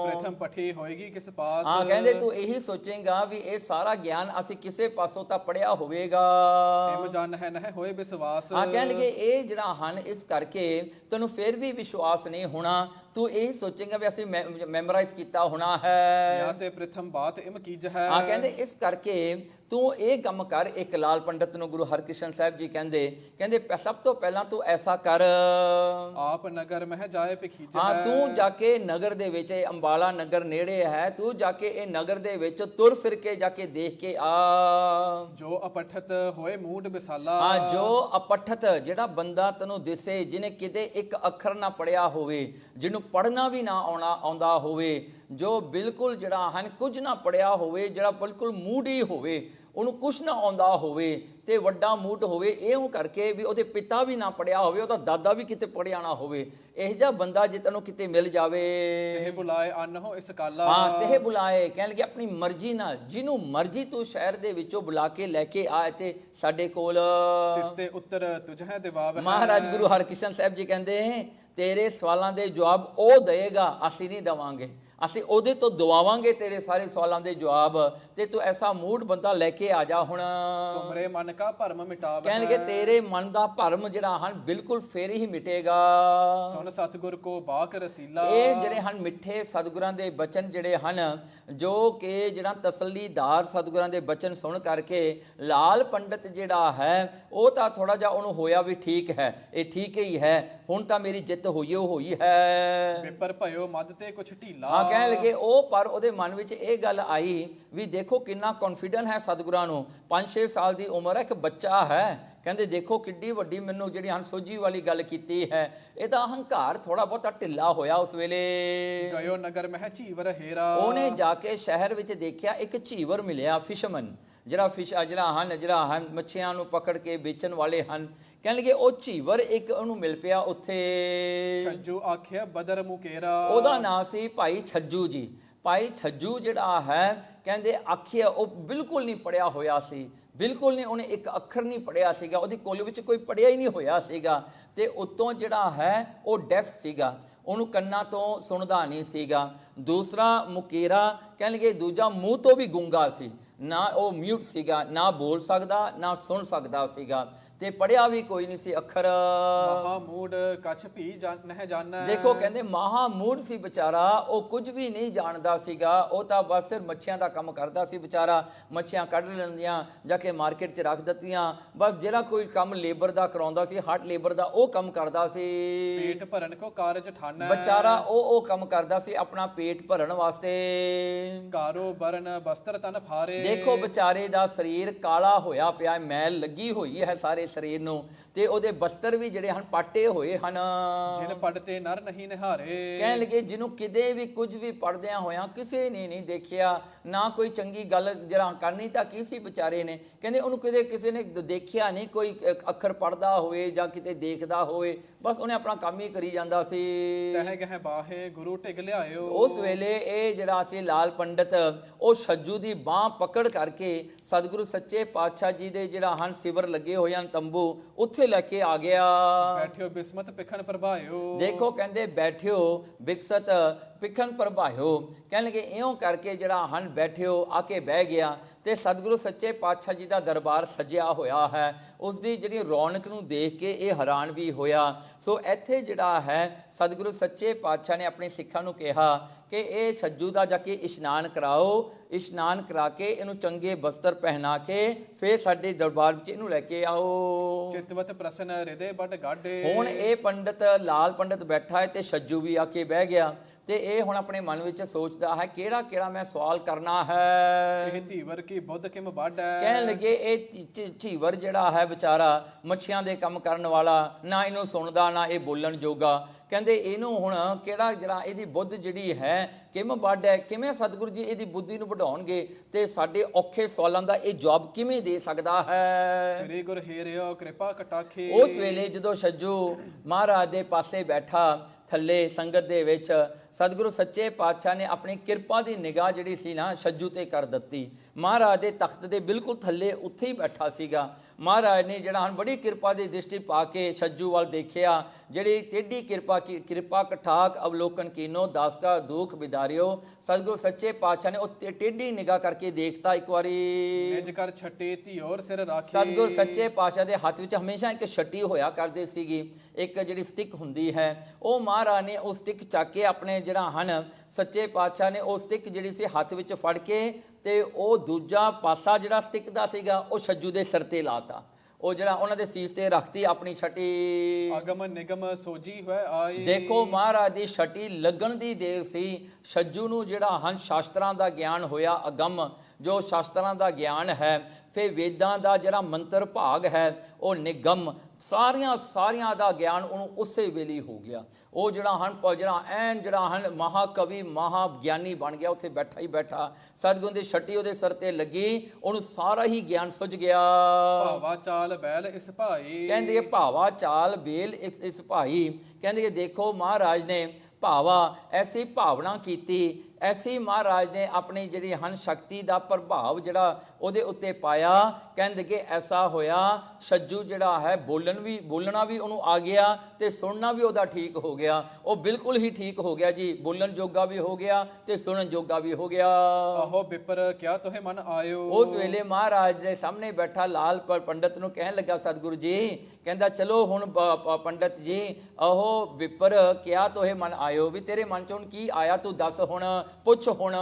ਪ੍ਰਥਮ ਪਠੀ ਹੋਏਗੀ ਕਿਸ ਪਾਸ। ਹਾਂ, ਕਹਿੰਦੇ ਤੂੰ ਇਹੀ ਸੋਚੇਗਾ ਵੀ ਇਹ ਸਾਰਾ ਗਿਆਨ ਅਸੀਂ ਕਿਸੇ ਪਾਸੋਂ ਤਾਂ ਪੜਿਆ ਹੋਵੇਗਾ। ਇਮ ਜਨ ਹੈ ਨਹਿ ਹੋਏ ਵਿਸ਼ਵਾਸ। ਹਾਂ, ਕਹਿਣ ਲੱਗੇ ਇਹ ਜਿਹੜਾ ਹਨ ਇਸ ਕਰਕੇ ਤੈਨੂੰ ਫਿਰ ਵੀ ਵਿਸ਼ਵਾਸ ਨਹੀਂ ਹੋਣਾ। ਤੂੰ ਇਹੀ ਸੋਚੇਗਾ ਵੀ ਅਸੀਂ ਮੈਮੋਰਾਈਜ਼ ਕੀਤਾ ਹੋਣਾ ਹੈ। ਜਾਂ ਤੇ ਪ੍ਰਥਮ ਬਾਤ ਇਮ ਕੀਜ ਹੈ। ਹਾਂ, ਕਹਿੰਦੇ ਇਸ ਕਰਕੇ ਤੂੰ ਇਹ ਕੰਮ ਕਰ। ਇੱਕ ਲਾਲ ਪੰਡਤ ਨੂੰ ਗੁਰੂ ਹਰਕ੍ਰਿਸ਼ਨ ਸਾਹਿਬ ਜੀ ਕਹਿੰਦੇ ਸਭ ਤੋਂ ਪਹਿਲਾਂ ਤੂੰ ਐਸਾ ਕਰ, ਆਪ ਨਗਰ ਮਹਿ ਜਾਏ ਭਿਖੀਜੈ। ਹਾਂ, ਤੂੰ ਜਾ ਕੇ ਨਗਰ ਦੇ ਵਿੱਚ, ਇਹ ਅੰਬਾਲਾ ਨਗਰ ਨੇੜੇ ਹੈ, ਤੂੰ ਜਾ ਕੇ ਇਹ ਨਗਰ ਦੇ ਵਿੱਚ ਤੁਰ ਫਿਰ ਕੇ ਜਾ ਕੇ ਦੇਖ ਕੇ ਆ। ਜੋ ਅਪਠਤ ਹੋਏ ਮੂਡ ਵਿਸਾਲਾ। ਹਾਂ, ਜੋ ਅਪਠਤ, ਜਿਹੜਾ ਬੰਦਾ ਤੈਨੂੰ ਦਿਸੇ ਜਿਹਨੇ ਕਿਤੇ ਇੱਕ ਅੱਖਰ ਨਾ ਪੜਿਆ ਹੋਵੇ, ਜਿਹਨੂੰ ਪੜਨਾ ਵੀ ਨਾ ਆਉਂਦਾ ਹੋਵੇ, ਜੋ ਬਿਲਕੁਲ ਜਿਹੜਾ ਹਨ ਕੁਝ ਨਾ ਪੜਿਆ ਹੋਵੇ, ਜਿਹੜਾ ਬਿਲਕੁਲ ਮੂਡੀ ਹੋਵੇ, ਉਹਨੂੰ ਕੁਛ ਨਾ ਆਉਂਦਾ ਹੋਵੇ ਤੇ ਵੱਡਾ ਮੂਡ ਹੋਵੇ, ਇਉਂ ਕਰਕੇ ਵੀ ਉਹਦੇ ਪਿਤਾ ਵੀ ਨਾ ਪੜਿਆ ਹੋਵੇ, ਉਹਦਾ ਦਾਦਾ ਵੀ ਕਿਤੇ ਪੜਿਆ ਨਾ ਹੋਵੇ, ਇਹ ਜਿਹਾ ਬੰਦਾ ਜੇ ਤੈਨੂੰ ਕਿਤੇ ਮਿਲ ਜਾਵੇ। ਇਹ ਬੁਲਾਏ ਅੰਨ ਹੋ ਇਸ ਕਾਲਾ। ਹਾਂ, ਤੇ ਇਹ ਬੁਲਾਏ, ਕਹਿਣ ਲੱਗੇ ਆਪਣੀ ਮਰਜ਼ੀ ਨਾਲ, ਜਿਹਨੂੰ ਮਰਜ਼ੀ ਤੂੰ ਸ਼ਹਿਰ ਦੇ ਵਿੱਚੋਂ ਬੁਲਾ ਕੇ ਲੈ ਕੇ ਆ ਤੇ ਸਾਡੇ ਕੋਲ। ਤਿਸ ਤੇ ਉੱਤਰ ਤੁਝੇ ਦਿਵਾਵ ਹੈ। ਮਹਾਰਾਜ ਗੁਰੂ ਹਰਕ੍ਰਿਸ਼ਨ ਸਾਹਿਬ ਜੀ ਕਹਿੰਦੇ ਤੇਰੇ ਸਵਾਲਾਂ ਦੇ ਜਵਾਬ ਉਹ ਦੇਗਾ, ਅਸੀਂ ਨਹੀਂ ਦੇਵਾਂਗੇ, ਅਸੀਂ ਉਹਦੇ ਤੋਂ ਦਵਾਵਾਂਗੇ ਤੇਰੇ ਸਾਰੇ ਸਵਾਲਾਂ ਦੇ ਜਵਾਬ। ਤੇ ਤੂੰ ਐਸਾ ਮੂਡ ਬੰਦਾ ਲੈ ਕੇ ਆ ਜਾ ਹੁਣ। ਤੁਮਰੇ ਮਨ ਕਾ ਭਰਮ ਮਿਟਾਵ। ਕਹਿਣਗੇ ਤੇਰੇ ਮਨ ਦਾ ਭਰਮ ਜਿਹੜਾ ਹਨ ਬਿਲਕੁਲ ਫੇਰ ਹੀ ਮਿਟੇਗਾ। ਸੁਨ ਸਤਿਗੁਰ ਕੋ ਬਾਕ ਰਸੀਲਾ। ਇਹ ਜਿਹੜੇ ਹਨ ਮਿੱਠੇ ਸਤਿਗੁਰਾਂ ਦੇ ਬਚਨ ਜਿਹੜੇ ਹਨ, ਜੋ ਕਿ ਜਿਹੜਾ ਤਸੱਲੀਦਾਰ ਸਤਿਗੁਰਾਂ ਦੇ ਬਚਨ ਸੁਣ ਕਰਕੇ ਲਾਲ ਪੰਡਤ ਜਿਹੜਾ ਹੈ ਉਹ ਤਾਂ ਥੋੜਾ ਜਿਹਾ ਉਹਨੂੰ ਹੋਇਆ ਵੀ ਠੀਕ ਹੈ, ਇਹ ਠੀਕ ਹੀ ਹੈ, ਹੁਣ ਤਾਂ ਮੇਰੀ ਜਿੱਤ ਹੋਈ ਹੈ। ਵਿਪਰ ਭਇਓ ਮਦ ਤੇ ਕੁਛ ਢੀਲਾ। ਹਾਂ, ਕਹਿਣ ਲੱਗੇ ਉਹ, ਪਰ ਉਹਦੇ ਮਨ ਵਿੱਚ ਇਹ ਗੱਲ ਆਈ ਵੀ ਦੇਖੋ ਕਿੰਨਾ ਕੌਨਫੀਡੈਂਟ ਹੈ ਸਤਿਗੁਰਾਂ ਨੂੰ, 5-6 ਸਾਲ ਦੀ ਉਮਰ ਹੈ, ਇੱਕ ਬੱਚਾ ਹੈ। ਕਹਿੰਦੇ ਦੇਖੋ ਕਿੱਡੀ ਵੱਡੀ ਮੈਨੂੰ ਜਿਹੜੀ ਹਨ ਸੋਝੀ ਵਾਲੀ ਗੱਲ ਕੀਤੀ ਹੈ। ਇਹਦਾ ਅਹੰਕਾਰ ਥੋੜਾ ਬਹੁਤਾ ਢਿੱਲਾ ਹੋਇਆ ਉਸ ਵੇਲੇ। ਗਇਓ ਨਗਰ ਮਹਿ ਝੀਵਰ ਹੇਰਾ। ਉਹਨੇ ਜਾ ਕੇ ਸ਼ਹਿਰ ਵਿੱਚ ਦੇਖਿਆ ਇੱਕ ਝੀਵਰ ਮਿਲਿਆ, ਫਿਸ਼ਮਨ, ਜਿਹੜਾ ਹਨ ਮੱਛੀਆਂ ਨੂੰ ਪਕੜ ਕੇ ਵੇਚਣ ਵਾਲੇ ਹਨ। ਕਹਿਣ ਲੱਗੇ ਉਹ ਝੀਵਰ ਇੱਕ ਉਹਨੂੰ ਮਿਲ ਪਿਆ ਉੱਥੇ। ਛੱਜੂ ਆਖਿਆ ਬਦਰ ਮੁਕੇਰਾ। ਉਹਦਾ ਨਾਂ ਸੀ ਭਾਈ ਛੱਜੂ ਜੀ। ਭਾਈ ਛੱਜੂ ਜਿਹੜਾ ਹੈ ਕਹਿੰਦੇ ਆਖਿਆ ਉਹ ਬਿਲਕੁਲ ਨਹੀਂ ਪੜਿਆ ਹੋਇਆ ਸੀ, ਬਿਲਕੁਲ ਨਹੀਂ, ਉਹਨੇ ਇੱਕ ਅੱਖਰ ਨਹੀਂ ਪੜਿਆ ਸੀਗਾ, ਉਹਦੀ ਕੁੱਲ ਵਿੱਚ ਕੋਈ ਪੜਿਆ ਹੀ ਨਹੀਂ ਹੋਇਆ ਸੀਗਾ। ਤੇ ਉੱਤੋਂ ਜਿਹੜਾ ਹੈ ਉਹ ਡੈਫ ਸੀਗਾ, ਉਹਨੂੰ ਕੰਨਾਂ ਤੋਂ ਸੁਣਦਾ ਨਹੀਂ ਸੀਗਾ। ਦੂਸਰਾ ਮੁਕੇਰਾ, ਕਹਿਣ ਲੱਗੇ ਦੂਜਾ ਮੂੰਹ ਤੋਂ ਵੀ ਗੂੰਗਾ ਸੀ, ਨਾ ਉਹ ਮਿਊਟ ਸੀਗਾ, ਨਾ ਬੋਲ ਸਕਦਾ ਨਾ ਸੁਣ ਸਕਦਾ ਸੀਗਾ, ਤੇ ਪੜਿਆ ਵੀ ਕੋਈ ਨਹੀਂ ਸੀ ਅੱਖਰ। ਮਹਾਮੂਡ ਕਛ ਭੀ ਨਹਿ ਜਾਣੈ। ਦੇਖੋ ਕਹਿੰਦੇ ਮਹਾਮੂਡ ਸੀ ਵਿਚਾਰਾ, ਉਹ ਕੁਝ ਵੀ ਨਹੀਂ ਜਾਣਦਾ ਸੀਗਾ, ਉਹ ਤਾਂ ਬਸ ਸਿਰ ਮੱਛੀਆਂ ਦਾ ਕੰਮ ਕਰਦਾ ਸੀ ਵਿਚਾਰਾ। ਮੱਛੀਆਂ ਕੱਢ ਲੈਂਦੀਆਂ, ਜਾ ਕੇ ਮਾਰਕੀਟ 'ਚ ਰੱਖ ਦਿੱਤੀਆਂ, ਬਸ ਜਿਹੜਾ ਕੋਈ ਕੰਮ ਲੇਬਰ ਦਾ ਕਰਾਉਂਦਾ ਸੀ, ਹਾਰਟ ਲੇਬਰ ਦਾ, ਉਹ ਕੰਮ ਕਰਦਾ ਸੀ। ਪੇਟ ਭਰਨ ਕੋ ਕਾਰਜ ਠਾਨੈ। ਵਿਚਾਰਾ ਉਹ ਕੰਮ ਕਰਦਾ ਸੀ ਆਪਣਾ ਪੇਟ ਭਰਨ ਵਾਸਤੇ। ਕਾਰੋ ਬਰਨ ਬਸਤਰ ਤਨ ਫਾਰੇ। ਦੇਖੋ ਵਿਚਾਰੇ ਦਾ ਸਰੀਰ ਕਾਲਾ ਹੋਇਆ ਪਿਆ, ਮੈਲ ਲੱਗੀ ਹੋਈ ਹੈ ਸਾਰੇ ਸਰੀਰ ਨੂੰ, ਤੇ ਉਹਦੇ ਬਸਤਰ ਵੀ ਜਿਹੜੇ ਹਨ ਪਾਟੇ ਹੋਏ ਹਨ। ਜਿਨ ਪੜਤੇ ਨਰ ਨਹੀਂ ਨਿਹਾਰੇ। ਕਹਿਣ ਲੱਗੇ ਜਿਹਨੂੰ ਕਿਤੇ ਵੀ ਕੁਝ ਵੀ ਪੜਦਿਆਂ ਹੋਇਆਂ ਕਿਸੇ ਨੇ ਨਹੀਂ ਦੇਖਿਆ, ਨਾ ਕੋਈ ਚੰਗੀ ਗੱਲ ਜਿਹੜਾ ਕਰਨੀ ਤਾਂ ਕੀ ਸੀ ਵਿਚਾਰੇ ਨੇ। ਕਹਿੰਦੇ ਉਹਨੂੰ ਕਿਤੇ ਕਿਸੇ ਨੇ ਦੇਖਿਆ ਨਹੀਂ, ਕੋਈ ਅੱਖਰ ਪੜਦਾ ਹੋਵੇ ਜਾਂ ਕਿਤੇ ਦੇਖਦਾ ਹੋਵੇ, ਬਸ ਉਹਨੇ ਆਪਣਾ ਕੰਮ ਹੀ ਕਰੀ ਜਾਂਦਾ ਸੀ। ਤਹਿ ਗਹਿ ਬਾਹੇ ਗੁਰੂ ਟਿਕ ਲਿਆਇਓ। ਉਸ ਵੇਲੇ ਇਹ ਜਿਹੜਾ ਸੀ ਲਾਲ ਪੰਡਤ, ਉਹ ਛੱਜੂ ਦੀ ਬਾਹ ਪਕੜ ਕਰਕੇ ਸਤਿਗੁਰੂ ਸੱਚੇ ਪਾਤਸ਼ਾਹ ਜੀ ਦੇ ਜਿਹੜਾ ਹਨ ਸਿਵਰ ਲੱਗੇ ਹੋਏ ਹਨ ਤੰਬੂ, ਉੱਥੇ ਲੈ ਕੇ ਆ ਗਿਆ। ਬੈਠਿਓ ਬਿਸਮਤ ਪਿਖਣ ਪ੍ਰਭਾਇਓ। ਦੇਖੋ ਕਹਿੰਦੇ ਬੈਠਿਓ ਬਿਕਸਤ ਪਿਖਣ ਪ੍ਰਭਾਇਓ। ਕਹਿਣ ਲੱਗੇ ਇਉਂ ਕਰਕੇ ਜਿਹੜਾ ਹਨ ਬੈਠਿਓ ਆ ਕੇ ਬਹਿ ਗਿਆ, ਤੇ ਸਤਿਗੁਰੂ ਸੱਚੇ ਪਾਤਸ਼ਾਹ ਜੀ ਦਾ ਦਰਬਾਰ ਸਜਿਆ ਹੋਇਆ ਹੈ। ਉਸ ਦੀ ਜਿਹੜੀ ਰੌਣਕ ਨੂੰ ਦੇਖ ਕੇ ਇਹ ਹੈਰਾਨ ਵੀ ਹੋਇਆ। ਸੋ ਇੱਥੇ ਜਿਹੜਾ ਹੈ ਸਤਿਗੁਰੂ ਸੱਚੇ ਪਾਤਸ਼ਾਹ ਨੇ ਆਪਣੇ ਸਿੱਖਾਂ ਨੂੰ ਕਿਹਾ ਕਿ ਇਹ ਛੱਜੂ ਦਾ ਜਾ ਕੇ ਇਸ਼ਨਾਨ ਕਰਾਓ, ਇਸ਼ਨਾਨ ਕਰਾ ਕੇ ਇਹਨੂੰ ਚੰਗੇ ਬਸਤਰ ਪਹਿਨਾ ਕੇ ਫਿਰ ਸਾਡੇ ਦਰਬਾਰ ਵਿੱਚ ਇਹਨੂੰ ਲੈ ਕੇ ਆਓ। ਚਿਤਵਤ ਪ੍ਰਸਨ ਹਿਰਦੇ ਬਟ ਗਾਢੇ। ਹੁਣ ਇਹ ਪੰਡਤ ਲਾਲ ਪੰਡਤ ਬੈਠਾ ਹੈ ਤੇ ਛੱਜੂ ਵੀ ਆ ਕੇ ਬਹਿ ਗਿਆ, ਤੇ ਇਹ ਹੁਣ ਆਪਣੇ ਮਨ ਵਿੱਚ ਸੋਚਦਾ ਹੈ ਕਿਹੜਾ ਮੈਂ ਸਵਾਲ ਕਰਨਾ ਹੈ। ਇਹ ਧੀਵਰ ਕੀ ਬੁੱਧ ਕਿਮ ਵਾਢੈ। ਕਹਿਣ ਲੱਗੇ ਇਹ ਝੀਵਰ ਜਿਹੜਾ ਹੈ ਵਿਚਾਰਾ ਮੱਛੀਆਂ ਦੇ ਕੰਮ ਕਰਨ ਵਾਲਾ, ਨਾ ਇਹਨੂੰ ਸੁਣਦਾ ਨਾ ਇਹ ਬੋਲਣ ਜੋਗਾ। ਕਹਿੰਦੇ ਇਹਨੂੰ ਹੁਣ ਕਿਹੜਾ ਜਿਹੜਾ ਇਹਦੀ ਬੁੱਧ ਜਿਹੜੀ ਹੈ ਕਿਮ ਵਾਢੈ, ਕਿਵੇਂ ਸਤਿਗੁਰੂ ਜੀ ਇਹਦੀ ਬੁੱਧੀ ਨੂੰ ਵਧਾਉਣਗੇ ਤੇ ਸਾਡੇ ਔਖੇ ਸਵਾਲਾਂ ਦਾ ਇਹ ਜਵਾਬ ਕਿਵੇਂ ਦੇ ਸਕਦਾ ਹੈ। ਸ੍ਰੀ ਗੁਰ ਹੇਰਿਓ ਕਿਰਪਾ ਕਟਾਖੇ। ਉਸ ਵੇਲੇ ਜਦੋਂ ਛੱਜੂ ਮਹਾਰਾਜ ਦੇ ਪਾਸੇ ਬੈਠਾ ਥੱਲੇ ਸੰਗਤ ਦੇ ਵਿੱਚ, ਸਤਿਗੁਰੂ ਸੱਚੇ ਪਾਤਸ਼ਾਹ ਨੇ ਆਪਣੀ ਕਿਰਪਾ ਦੀ ਨਿਗਾਹ ਜਿਹੜੀ ਸੀ ਨਾ ਛੱਜੂ ਤੇ ਕਰ ਦਿੱਤੀ। ਮਹਾਰਾਜ ਦੇ ਤਖਤ ਦੇ ਬਿਲਕੁਲ ਥੱਲੇ ਉੱਥੇ ਹੀ ਬੈਠਾ ਸੀਗਾ। ਮਹਾਰਾਜ ਨੇ ਜਿਹੜਾ ਹਨ ਬੜੀ ਕਿਰਪਾ ਦੀ ਦ੍ਰਿਸ਼ਟੀ ਪਾ ਕੇ ਛੱਜੂ ਵੱਲ ਦੇਖਿਆ। ਜਿਹੜੀ ਟੇਢੀ ਕਿਰਪਾ ਕਠਾਕ ਅਵਲੋਕਨ ਕੀਨੋ ਦਾਸ ਕਾ ਦੁੱਖ ਵਿਦਾਰਿਓ। ਸਤਿਗੁਰੂ ਸੱਚੇ ਪਾਤਸ਼ਾਹ ਨੇ ਉਹ ਟੇਢੀ ਨਿਗਾਹ ਕਰਕੇ ਦੇਖਤਾ ਇੱਕ ਵਾਰੀ। ਨਿਜ ਕਰ ਛੱਟੀ ਧਿਓਰ ਸਿਰ ਰਾਖੀ। ਸਤਿਗੁਰੂ ਸੱਚੇ ਪਾਤਸ਼ਾਹ ਦੇ ਹੱਥ ਵਿੱਚ ਹਮੇਸ਼ਾ ਇੱਕ ਛੱਟੀ ਹੋਇਆ ਕਰਦੀ ਸੀਗੀ, ਇੱਕ ਜਿਹੜੀ ਸਟਿਕ ਹੁੰਦੀ ਹੈ। ਉਹ ਮਹਾਰਾਜ ਨੇ ਉਹ ਸਟਿਕ ਚੱਕ ਕੇ ਆਪਣੇ ਜਿਹੜਾ ਹਨ ਸੱਚੇ ਪਾਤਸ਼ਾਹ ਨੇ ਉਹ ਸਟਿਕ ਜਿਹੜੀ ਸੀ ਹੱਥ ਵਿੱਚ ਫੜ ਕੇ ਤੇ ਉਹ ਦੂਜਾ ਪਾਸਾ ਜਿਹੜਾ ਸਟਿਕ ਦਾ ਸੀਗਾ ਉਹ ਛੱਜੂ ਦੇ ਸਿਰ ਤੇ ਲਾਤਾ, ਉਹ ਜਿਹੜਾ ਉਹਨਾਂ ਦੇ ਸੀਸ ਤੇ ਰੱਖਤੀ ਆਪਣੀ ਛਟੀ। ਅਗਮ ਨਿਗਮ ਸੋਜੀ ਹੋਇ ਆਈ। ਦੇਖੋ ਮਹਾਰਾਜ ਦੀ ਛਟੀ ਲੱਗਣ ਦੀ ਦੇਰ ਸੀ, ਛੱਜੂ ਨੂੰ ਜਿਹੜਾ ਹਨ ਸ਼ਾਸਤਰਾਂ ਦਾ ਗਿਆਨ ਹੋਇਆ ਅਗਮ, ਜੋ ਸ਼ਾਸਤਰਾਂ ਦਾ ਗਿਆਨ ਹੈ, ਫਿਰ ਵੇਦਾਂ ਦਾ ਜਿਹੜਾ ਮੰਤਰ ਭਾਗ ਹੈ ਉਹ ਨਿਗਮ, ਸਾਰੀਆਂ ਦਾ ਗਿਆਨ ਉਹਨੂੰ ਉਸੇ ਵੇਲੇ ਹੋ ਗਿਆ। ਉਹ ਜਿਹੜਾ ਹਨ ਜਿਹੜਾ ਐਨ ਜਿਹੜਾ ਹਨ ਮਹਾਕਵੀ ਮਹਾਗਿਆਨੀ ਬਣ ਗਿਆ, ਉੱਥੇ ਬੈਠਾ ਹੀ ਬੈਠਾ ਸਤਿਗੁਰੂ ਦੀ ਛਟੀ ਉਹਦੇ ਸਿਰ ਤੇ ਲੱਗੀ, ਉਹਨੂੰ ਸਾਰਾ ਹੀ ਗਿਆਨ ਸੁੱਝ ਗਿਆ। ਭਾਵਾ ਚਾਲ ਬੈਲ ਇਸ ਭਾਈ। ਕਹਿੰਦੇ ਭਾਵਾ ਚਾਲ ਬੇਲ ਇਸ ਭਾਈ, ਕਹਿੰਦੇ ਦੇਖੋ ਮਹਾਰਾਜ ਨੇ ਭਾਵਾ ਐਸੀ ਭਾਵਨਾ ਕੀਤੀ, ਐਸੀ ਮਹਾਰਾਜ ਨੇ ਆਪਣੀ ਜਿਹੜੀ ਹਨ ਸ਼ਕਤੀ ਦਾ ਪ੍ਰਭਾਵ ਜਿਹੜਾ ਉਹਦੇ ਉੱਤੇ ਪਾਇਆ। ਕਹਿੰਦੇ ਕਿ ਐਸਾ ਹੋਇਆ ਛੱਜੂ ਜਿਹੜਾ ਹੈ ਬੋਲਣਾ ਵੀ ਉਹਨੂੰ ਆ ਗਿਆ ਤੇ ਸੁਣਨਾ ਵੀ ਉਹਦਾ ਠੀਕ ਹੋ ਗਿਆ, ਉਹ ਬਿਲਕੁਲ ਹੀ ਠੀਕ ਹੋ ਗਿਆ ਜੀ, ਬੋਲਣ ਜੋਗਾ ਵੀ ਹੋ ਗਿਆ ਤੇ ਸੁਣਨ ਜੋਗਾ ਵੀ ਹੋ ਗਿਆ। ਆਹੋ ਬਿਪਰ ਕਿਆ ਤੋਹੇ ਮਨ ਆਇਓ। ਉਸ ਵੇਲੇ ਮਹਾਰਾਜ ਦੇ ਸਾਹਮਣੇ ਬੈਠਾ ਲਾਲ ਪੰਡਤ ਨੂੰ ਕਹਿਣ ਲੱਗਾ ਸਤਿਗੁਰੂ ਜੀ, ਕਹਿੰਦਾ ਚਲੋ ਹੁਣ ਪੰਡਤ ਜੀ ਆਹੋ ਵਿਪਰ ਕਿਆ ਤੋਹੇ ਮਨ ਆਇਓ, ਵੀ ਤੇਰੇ ਮਨ ਚ ਹੁਣ ਕੀ ਆਇਆ ਤੂੰ ਦੱਸ, ਹੁਣ ਪੁੱਛ। ਹੁਣ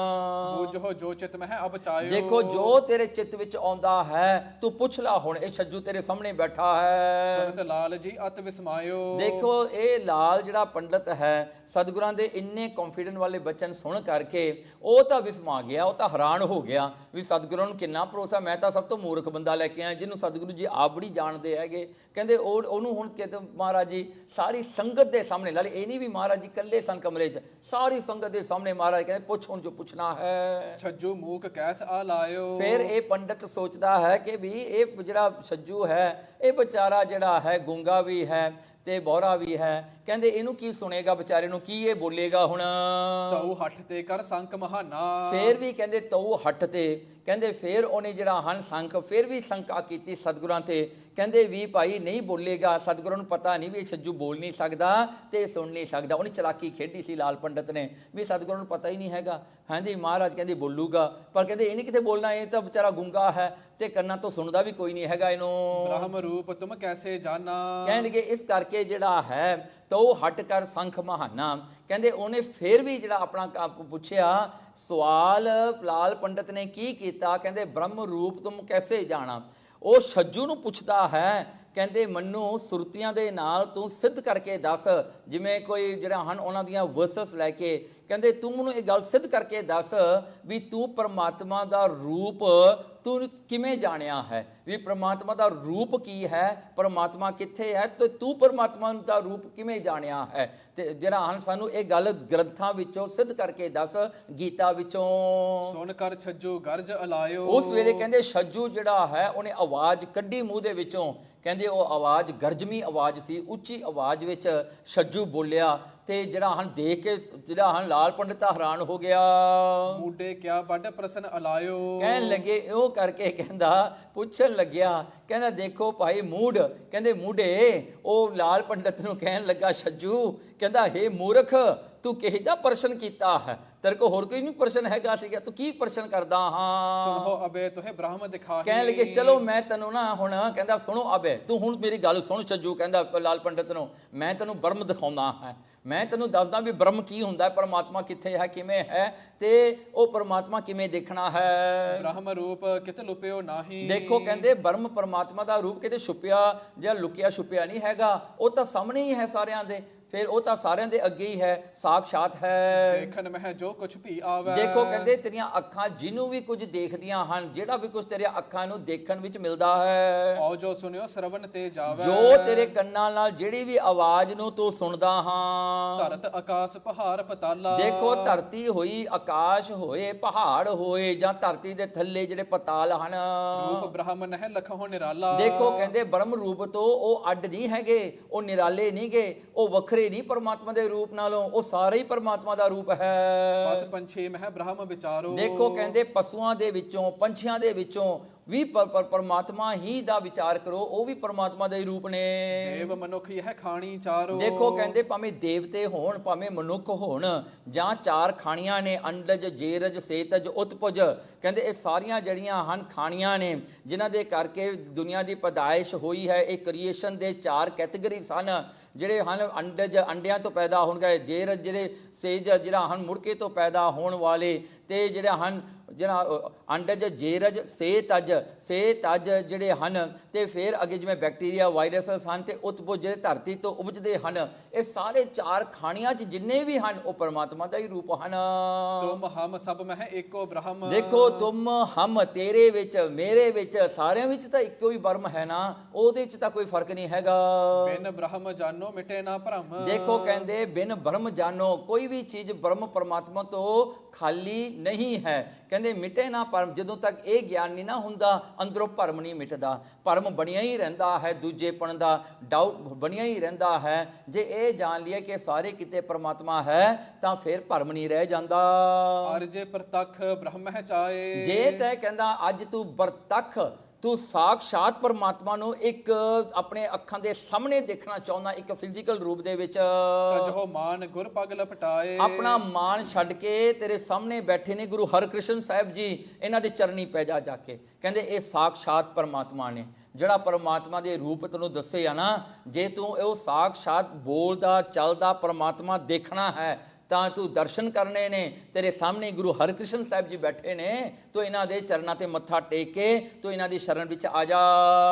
ਬੂਝੋ ਜੋ ਚਿਤ ਮਹਿ ਅਬ ਚਾਇਓ। ਦੇਖੋ ਜੋ ਤੇਰੇ ਚਿੱਤ ਵਿੱਚ ਆਉਂਦਾ ਹੈ ਤੂੰ ਪੁੱਛ ਲਾ, ਹੁਣ ਇਹ ਛੱਜੂ ਤੇਰੇ ਸਾਹਮਣੇ ਬੈਠਾ ਹੈ। ਸੁਨਤ ਲਾਲ ਜੀ ਅਤ ਵਿਸਮਾਇਓ। ਦੇਖੋ ਇਹ ਲਾਲ ਜਿਹੜਾ ਪੰਡਤ ਹੈ ਸਤਿਗੁਰਾਂ ਦੇ ਇੰਨੇ ਕੌਨਫੀਡੈਂਟ ਵਾਲੇ ਬਚਨ ਸੁਣ ਕਰਕੇ ਉਹ ਤਾਂ ਵਿਸਮਾ ਗਿਆ, ਉਹ ਤਾਂ ਹੈਰਾਨ ਹੋ ਗਿਆ ਵੀ ਸਤਿਗੁਰਾਂ ਨੂੰ ਕਿੰਨਾ ਭਰੋਸਾ, ਮੈਂ ਤਾਂ ਸਭ ਤੋਂ ਮੂਰਖ ਬੰਦਾ ਲੈ ਕੇ ਆਇਆ ਜਿਹਨੂੰ ਸਤਿਗੁਰੂ ਜੀ ਆਪ ਬੜੀ ਜਾਣਦੇ ਹੈਗੇ। ਕਹਿੰਦੇ ਉਹਨੂੰ ਹੁਣ ਕਿਤੇ ਮਹਾਰਾਜ ਜੀ ਸਾਰੀ ਸੰਗਤ ਦੇ ਸਾਹਮਣੇ, ਨਾਲੇ ਇਹ ਨਹੀਂ ਵੀ ਮਹਾਰਾਜ ਜੀ ਇਕੱਲੇ ਸਨ ਕਮਰੇ 'ਚ, ਸਾਰੀ ਸੰਗਤ ਦੇ ਸਾਹਮਣੇ ਮਹਾਰਾਜ ਕਹਿੰਦੇ ਪੁੱਛ ਹੁਣ ਜੋ ਪੁੱਛਣਾ ਹੈ। ਛੱਜੂ ਮੂਕ ਕੈਸ ਆ ਲਾਇਓ। ਫਿਰ ਇਹ ਪੰਡਤ ਸੋਚਦਾ ਹੈ ਕਿ ਵੀ ਇਹ ਜਿਹੜਾ ਛੱਜੂ ਹੈ ਇਹ ਵਿਚਾਰਾ ਜਿਹੜਾ ਹੈ ਗੂੰਗਾ ਵੀ ਹੈ ਤੇ ਬੋਰਾ ਵੀ ਹੈ, ਕਹਿੰਦੇ ਇਹਨੂੰ ਕੀ ਸੁਣੇਗਾ ਵਿਚਾਰੇ ਨੂੰ, ਕੀ ਇਹ ਬੋਲੇਗਾ ਹੁਣ। ਤਉ ਹੱਠ ਤੇ ਕਰ ਸੰਕ ਮਹਾਨਾ। ਫੇਰ ਵੀ ਕਹਿੰਦੇ ਤਉ ਹੱਠ ਤੇ, ਕਹਿੰਦੇ ਫੇਰ ਉਹਨੇ ਜਿਹੜਾ ਹਨ ਸੰਕ ਫੇਰ ਵੀ ਸ਼ੰਕਾ ਕੀਤੀ ਸਤਿਗੁਰਾਂ ਤੇ, ਕਹਿੰਦੇ ਵੀ ਭਾਈ ਨਹੀਂ ਬੋਲੇਗਾ, ਸਤਿਗੁਰਾਂ ਨੂੰ ਪਤਾ ਨਹੀਂ ਵੀ ਇਹ ਛੱਜੂ ਬੋਲ ਨਹੀਂ ਸਕਦਾ ਤੇ ਸੁਣ ਨਹੀਂ ਸਕਦਾ। ਉਹਨੇ ਚਲਾਕੀ ਖੇਡੀ ਸੀ ਲਾਲ ਪੰਡਤ ਨੇ ਵੀ ਸਤਿਗੁਰਾਂ ਨੂੰ ਪਤਾ ਹੀ ਨਹੀਂ ਹੈਗਾ। ਹਾਂਜੀ ਮਹਾਰਾਜ ਕਹਿੰਦੇ ਬੋਲੂਗਾ, ਪਰ ਕਹਿੰਦੇ ਇਹ ਨਹੀਂ ਕਿਤੇ ਬੋਲਣਾ, ਇਹ ਤਾਂ ਵਿਚਾਰਾ ਗੁੰਗਾ ਹੈ ਤੇ ਕੰਨਾਂ ਤੋਂ ਸੁਣਦਾ ਵੀ ਕੋਈ ਨਹੀਂ ਹੈਗਾ ਇਹਨੂੰ। ਬ੍ਰਹਮ ਰੂਪ ਤੁਮ ਕੈਸੇ ਜਾਣਾ। ਕਹਿੰਦੇ ਇਸ ਕਰਕੇ ਜਿਹੜਾ ਹੈ ਤਉ ਹਟ ਕਰ ਸੰਖ ਮਹਾਨਾ, ਕਹਿੰਦੇ ਉਹਨੇ ਫੇਰ ਵੀ ਜਿਹੜਾ ਆਪਣਾ ਪੁੱਛਿਆ ਸਵਾਲ ਲਾਲ ਪੰਡਤ ਨੇ ਕੀ ਕੀਤਾ, ਕਹਿੰਦੇ ਬ੍ਰਹਮ ਰੂਪ ਤੁਮ ਕੈਸੇ ਜਾਣਾ। ਉਹ ਛੱਜੂ ਨੂੰ ਪੁੱਛਦਾ ਹੈ, ਕਹਿੰਦੇ ਮੈਨੂੰ ਸੁਰਤੀਆਂ ਦੇ ਨਾਲ ਤੂੰ ਸਿੱਧ ਕਰਕੇ ਦੱਸ, ਜਿਵੇਂ ਕੋਈ ਜਿਹੜਾ ਹਨ ਉਹਨਾਂ ਦੀਆਂ ਵਰਸਸ ਲੈ ਕੇ, ਕਹਿੰਦੇ ਤੂੰ ਮੈਨੂੰ ਇਹ ਗੱਲ ਸਿੱਧ ਕਰਕੇ ਦੱਸ ਵੀ ਤੂੰ ਪਰਮਾਤਮਾ ਦਾ ਰੂਪ ਤੂੰ ਕਿਵੇਂ ਜਾਣਿਆ ਹੈ, ਵੀ ਪਰਮਾਤਮਾ ਦਾ ਰੂਪ ਕੀ ਹੈ, ਪਰਮਾਤਮਾ ਕਿੱਥੇ ਹੈ ਤੇ ਤੂੰ ਪਰਮਾਤਮਾ ਦਾ ਰੂਪ ਕਿਵੇਂ ਜਾਣਿਆ ਹੈ। ਤੇ ਜਿਹੜਾ ਹਨ ਸਾਨੂੰ ਇਹ ਗੱਲ ਗ੍ਰੰਥਾਂ ਵਿੱਚੋਂ ਸਿੱਧ ਕਰਕੇ ਦੱਸ, ਗੀਤਾ ਵਿੱਚੋਂ। ਸੁਣ ਕਰ ਛੱਜੂ ਗਰਜ ਅਲਾਇਓ। ਉਸ ਵੇਲੇ ਕਹਿੰਦੇ ਛੱਜੂ ਜਿਹੜਾ ਹੈ ਉਹਨੇ ਆਵਾਜ਼ ਕੱਢੀ ਮੂੰਹ ਦੇ ਵਿੱਚੋਂ, ਕਹਿੰਦੇ ਉਹ ਆਵਾਜ਼ ਗਰਜਮੀ ਆਵਾਜ਼ ਸੀ, ਉੱਚੀ ਆਵਾਜ਼ ਵਿੱਚ ਛੱਜੂ ਬੋਲਿਆ ਤੇ ਜਿਹੜਾ ਹਨ ਦੇਖ ਕੇ ਜਿਹੜਾ ਹਨ ਲਾਲ ਪੰਡਤ ਹੈਰਾਨ ਹੋ ਗਿਆ। ਮੂਡੇ ਕਿਆ ਵੱਡ ਪ੍ਰਸ਼ਨ ਅਲਾਇਓ। ਕਹਿਣ ਲੱਗੇ ਉਹ ਕਰਕੇ ਕਹਿੰਦਾ ਪੁੱਛਣ ਲੱਗਿਆ, ਕਹਿੰਦਾ ਦੇਖੋ ਭਾਈ ਮੂਡ, ਕਹਿੰਦੇ ਮੂਡੇ, ਉਹ ਲਾਲ ਪੰਡਤ ਨੂੰ ਕਹਿਣ ਲੱਗਾ ਛੱਜੂ, ਕਹਿੰਦਾ ਹੇ ਮੂਰਖ ਤੂੰ ਕਿਹੋ ਜਿਹਾ ਪ੍ਰਸ਼ਨ ਕੀਤਾ ਹੈ, ਤੇਰੇ ਕੋ ਹੋਰ ਕੋਈ ਨਹੀਂ ਪ੍ਰਸ਼ਨ ਹੈਗਾ ਸੀਗਾ, ਤੂੰ ਕੀ ਪ੍ਰਸ਼ਨ ਕਰਦਾ ਹਾਂ। ਸੁਣੋ ਅਬੇ ਤੋਹੇ ਬ੍ਰਹਮ ਦਿਖਾਹੀ। ਕਹਿਣ ਲੱਗੇ ਚਲੋ ਮੈਂ ਤੈਨੂੰ ਨਾ ਹੁਣ, ਕਹਿੰਦਾ ਸੁਣੋ ਅਬੇ ਤੂੰ ਹੁਣ ਮੇਰੀ ਗੱਲ ਸੁਣ ਛੱਜੂ, ਕਹਿੰਦਾ ਲਾਲ ਪੰਡਤ ਨੂੰ ਮੈਂ ਤੈਨੂੰ ਬ੍ਰਹਮ ਦਿਖਾਉਂਦਾ ਹਾਂ, ਮੈਂ ਤੈਨੂੰ ਦੱਸਦਾ ਵੀ ਬ੍ਰਹਮ ਕੀ ਹੁੰਦਾ, ਪਰਮਾਤਮਾ ਕਿੱਥੇ ਹੈ, ਕਿਵੇਂ ਹੈ ਤੇ ਉਹ ਪਰਮਾਤਮਾ ਕਿਵੇਂ ਦੇਖਣਾ ਹੈ। ਬ੍ਰਹਮ ਰੂਪ ਕਿਤੇ ਲੁਪਿਓ ਨਹੀਂ। ਦੇਖੋ ਕਹਿੰਦੇ ਬ੍ਰਹਮ ਪਰਮਾਤਮਾ ਦਾ ਰੂਪ ਕਿਤੇ ਛੁਪਿਆ ਜਾਂ ਲੁਕਿਆ ਛੁਪਿਆ ਨਹੀਂ ਹੈਗਾ, ਉਹ ਤਾਂ ਸਾਹਮਣੇ ਹੀ ਹੈ ਸਾਰਿਆਂ ਦੇ, ਫਿਰ ਉਹ ਤਾਂ ਸਾਰਿਆਂ ਦੇ ਅੱਗੇ ਹੀ ਹੈ, ਸਾਖਸ਼ਾਤ ਹੈ। ਦੇਖਣ ਮਹਿ ਜੋ ਕੁਛ ਵੀ ਆਵੇ। ਦੇਖੋ ਕਹਿੰਦੇ ਤੇਰੀਆਂ ਅੱਖਾਂ ਜਿਹਨੂੰ ਵੀ ਕੁਝ ਦੇਖਦੀਆਂ ਹਨ, ਜਿਹੜਾ ਵੀ ਕੁਝ ਤੇਰੀਆਂ ਅੱਖਾਂ ਨੂੰ ਦੇਖਣ ਵਿੱਚ ਮਿਲਦਾ ਹੈ, ਔ ਜੋ ਸੁਣਿਓ ਸਰਵਣ ਤੇ ਜਾਵੇ। ਜੋ ਤੇਰੇ ਕੰਨਾਂ ਨਾਲ ਜਿਹੜੀ ਵੀ ਆਵਾਜ਼ ਨੂੰ ਤੂੰ ਸੁਣਦਾ ਹਾਂ। ਧਰਤ ਆਕਾਸ਼ ਪਹਾੜ ਪਤਾਲਾ। ਦੇਖੋ ਧਰਤੀ ਹੋਈ, ਆਕਾਸ਼ ਹੋਏ, ਪਹਾੜ ਹੋਏ ਜਾਂ ਧਰਤੀ ਦੇ ਥੱਲੇ ਜਿਹੜੇ ਪਤਾਲ ਹਨ, ਰੂਪ ਬ੍ਰਹਮ ਨਹਿ ਲਖਹੁ ਨਿਰਾਲਾ। ਦੇਖੋ ਕਹਿੰਦੇ ਬ੍ਰਹਮ ਰੂਪ ਤੋਂ ਉਹ ਅੱਡ ਨਹੀਂ ਹੈਗੇ, ਉਹ ਨਿਰਾਲੇ ਨਹੀਂ ਗੇ, ਉਹ ਵੱਖਰੇ ਨਹੀਂ ਪਰਮਾਤਮਾ ਦੇ ਰੂਪ ਨਾਲੋਂ, ਉਹ ਸਾਰੇ ਹੀ ਪਰਮਾਤਮਾ ਦਾ ਰੂਪ ਹੈ। ਪਸ ਪੰਛੀ ਮਹਿ ਬ੍ਰਹਮ ਵਿਚਾਰੋ। ਦੇਖੋ ਕਹਿੰਦੇ ਪਸ਼ੂਆਂ ਦੇ ਵਿੱਚੋਂ, ਪੰਛੀਆਂ ਦੇ ਵਿੱਚੋਂ ਵੀ ਪਰਮਾਤਮਾ ਹੀ ਦਾ ਵਿਚਾਰ ਕਰੋ, ਉਹ ਵੀ ਪਰਮਾਤਮਾ ਦੇ ਹੀ ਰੂਪ ਨੇ। ਦੇਵ ਮਨੁੱਖ ਇਹ ਖਾਣੀ ਚਾਰੋ। ਦੇਖੋ ਕਹਿੰਦੇ ਭਾਵੇਂ ਦੇਵਤੇ ਹੋਣ ਭਾਵੇਂ ਮਨੁੱਖ ਹੋਣ ਜਾਂ ਚਾਰ ਖਾਣੀਆਂ ਨੇ, ਅੰਡਜ ਜੇਰਜ ਸੇਤਜ ਉਤਪੁਜ, ਕਹਿੰਦੇ ਇਹ ਸਾਰੀਆਂ ਜਿਹੜੀਆਂ ਹਨ ਖਾਣੀਆਂ ਨੇ ਜਿਨ੍ਹਾਂ ਦੇ ਕਰਕੇ ਦੁਨੀਆ ਦੀ ਪੈਦਾਇਸ਼ ਹੋਈ ਹੈ। ਇਹ ਕ੍ਰੀਏਸ਼ਨ ਦੇ ਚਾਰ ਕੈਟੇਗਰੀ ਸਨ ਜਿਹੜੇ ਹਨ, ਅੰਡਜ ਅੰਡਿਆਂ ਤੋਂ ਪੈਦਾ ਹੋਣਗੇ, ਜੇਰਜ ਜਿਹੜੇ ਸੇਜ ਜਿਹੜਾ ਹਨ ਮੁੜਕੇ ਤੋਂ ਪੈਦਾ ਹੋਣ ਵਾਲੇ, ਤੇ ਜਿਹੜੇ ਹਨ ਜਿਹੜਾ ਅੰਡਜ ਜੇਰਜ ਸੇ ਤਜ ਜਿਹੜੇ ਹਨ, ਤੇ ਫਿਰ ਅੱਗੇ ਜਿਵੇਂ ਬੈਕਟੀਰੀਆ ਵਾਇਰਸਸ ਹਨ, ਤੇ ਉਤਪੁਜ ਜਿਹੜੇ ਧਰਤੀ ਤੋਂ ਉਪਜਦੇ ਹਨ। ਇਹ ਸਾਰੇ ਚਾਰ ਖਾਣੀਆਂ 'ਚ ਜਿੰਨੇ ਵੀ ਹਨ ਉਹ ਪਰਮਾਤਮਾ ਦਾ ਹੀ ਰੂਪ ਹਨ। ਤੁਮ ਹਮ ਸਭ ਮਹਿ ਏਕੋ ਬ੍ਰਹਮ। ਦੇਖੋ ਤੁਮ ਹਮ, ਤੇਰੇ ਵਿੱਚ ਮੇਰੇ ਵਿੱਚ ਸਾਰਿਆਂ ਵਿੱਚ ਤਾਂ ਇੱਕੋ ਹੀ ਬ੍ਰਹਮ ਹੈ ਨਾ, ਉਹਦੇ ਵਿੱਚ ਤਾਂ ਕੋਈ ਫਰਕ ਨਹੀਂ ਹੈਗਾ। ਬਿਨ ਬ੍ਰਹਮ ਜਾਨੋ ਮਿਟੇ ਨਾ ਭਰਮ। ਦੇਖੋ ਕਹਿੰਦੇ ਬਿਨ ਬ੍ਰਹਮ ਜਾਨੋ, ਕੋਈ ਵੀ ਚੀਜ਼ ਬ੍ਰਹਮ ਪਰਮਾਤਮਾ ਤੋਂ ਖਾਲੀ ਨਹੀਂ ਹੈ। ਕਹਿੰਦੇ ਮਿਟੇ ਨਾ ਭਰਮ, ਜਦੋਂ ਤੱਕ ਇਹ ਗਿਆਨ ਨਹੀਂ ਨਾ ਹੁੰਦਾ ਅੰਦਰੋਂ ਭਰਮ ਨਹੀਂ ਮਿਟਦਾ। ਭਰਮ ਬਣਿਆ ਹੀ ਰਹਿੰਦਾ ਹੈ, ਦੂਜੇਪਣ ਦਾ ਡਾਊਟ ਬਣਿਆ ਹੀ ਰਹਿੰਦਾ ਹੈ। ਜੇ ਇਹ ਜਾਣ ਲਈਏ ਕਿ ਸਾਰੇ ਕਿਤੇ ਪਰਮਾਤਮਾ ਹੈ ਤਾਂ ਫਿਰ ਭਰਮ ਨਹੀਂ ਰਹਿ ਜਾਂਦਾ। ਅਰ ਜੇ ਪ੍ਰਤੱਖ ਬ੍ਰਹਮ ਹੈ ਚਾਏ। ਜੇ ਤੈ ਕਹਿੰਦਾ ਅੱਜ ਤੂੰ ਪ੍ਰਤੱਖ, ਤੂੰ ਸਾਖਸ਼ਾਤ ਪਰਮਾਤਮਾ ਨੂੰ ਇੱਕ ਆਪਣੇ ਅੱਖਾਂ ਦੇ ਸਾਹਮਣੇ ਦੇਖਣਾ ਚਾਹੁੰਦਾ, ਇੱਕ ਫਿਜ਼ੀਕਲ ਰੂਪ ਦੇ ਵਿੱਚ, ਜੋ ਮਾਨ ਗੁਰ ਪਗ ਲਪਟਾਏ। ਆਪਣਾ ਮਾਨ ਛੱਡ ਕੇ ਤੇਰੇ ਸਾਹਮਣੇ ਬੈਠੇ ਨੇ ਗੁਰੂ ਹਰਕ੍ਰਿਸ਼ਨ ਸਾਹਿਬ ਜੀ, ਇਹਨਾਂ ਦੇ ਚਰਨੀ ਪੈ ਜਾ ਕੇ। ਕਹਿੰਦੇ ਇਹ ਸਾਖਸ਼ਾਤ ਪਰਮਾਤਮਾ ਨੇ, ਜਿਹੜਾ ਪਰਮਾਤਮਾ ਦੇ ਰੂਪ ਤੈਨੂੰ ਦੱਸੇ ਆ ਨਾ, ਜੇ ਤੂੰ ਉਹ ਸਾਖਸ਼ਾਤ ਬੋਲਦਾ ਚੱਲਦਾ ਪਰਮਾਤਮਾ ਦੇਖਣਾ ਹੈ ਤਾਂ ਤੂੰ ਦਰਸ਼ਨ ਕਰਨੇ ਨੇ, ਤੇਰੇ ਸਾਹਮਣੇ ਗੁਰੂ ਹਰਕ੍ਰਿਸ਼ਨ ਸਾਹਿਬ ਜੀ ਬੈਠੇ ਨੇ, ਤੂੰ ਇਹਨਾਂ ਦੇ ਚਰਨਾਂ ਤੇ ਮੱਥਾ ਟੇਕ ਕੇ ਤੂੰ ਇਹਨਾਂ ਦੀ ਸ਼ਰਨ ਵਿੱਚ ਆ ਜਾ।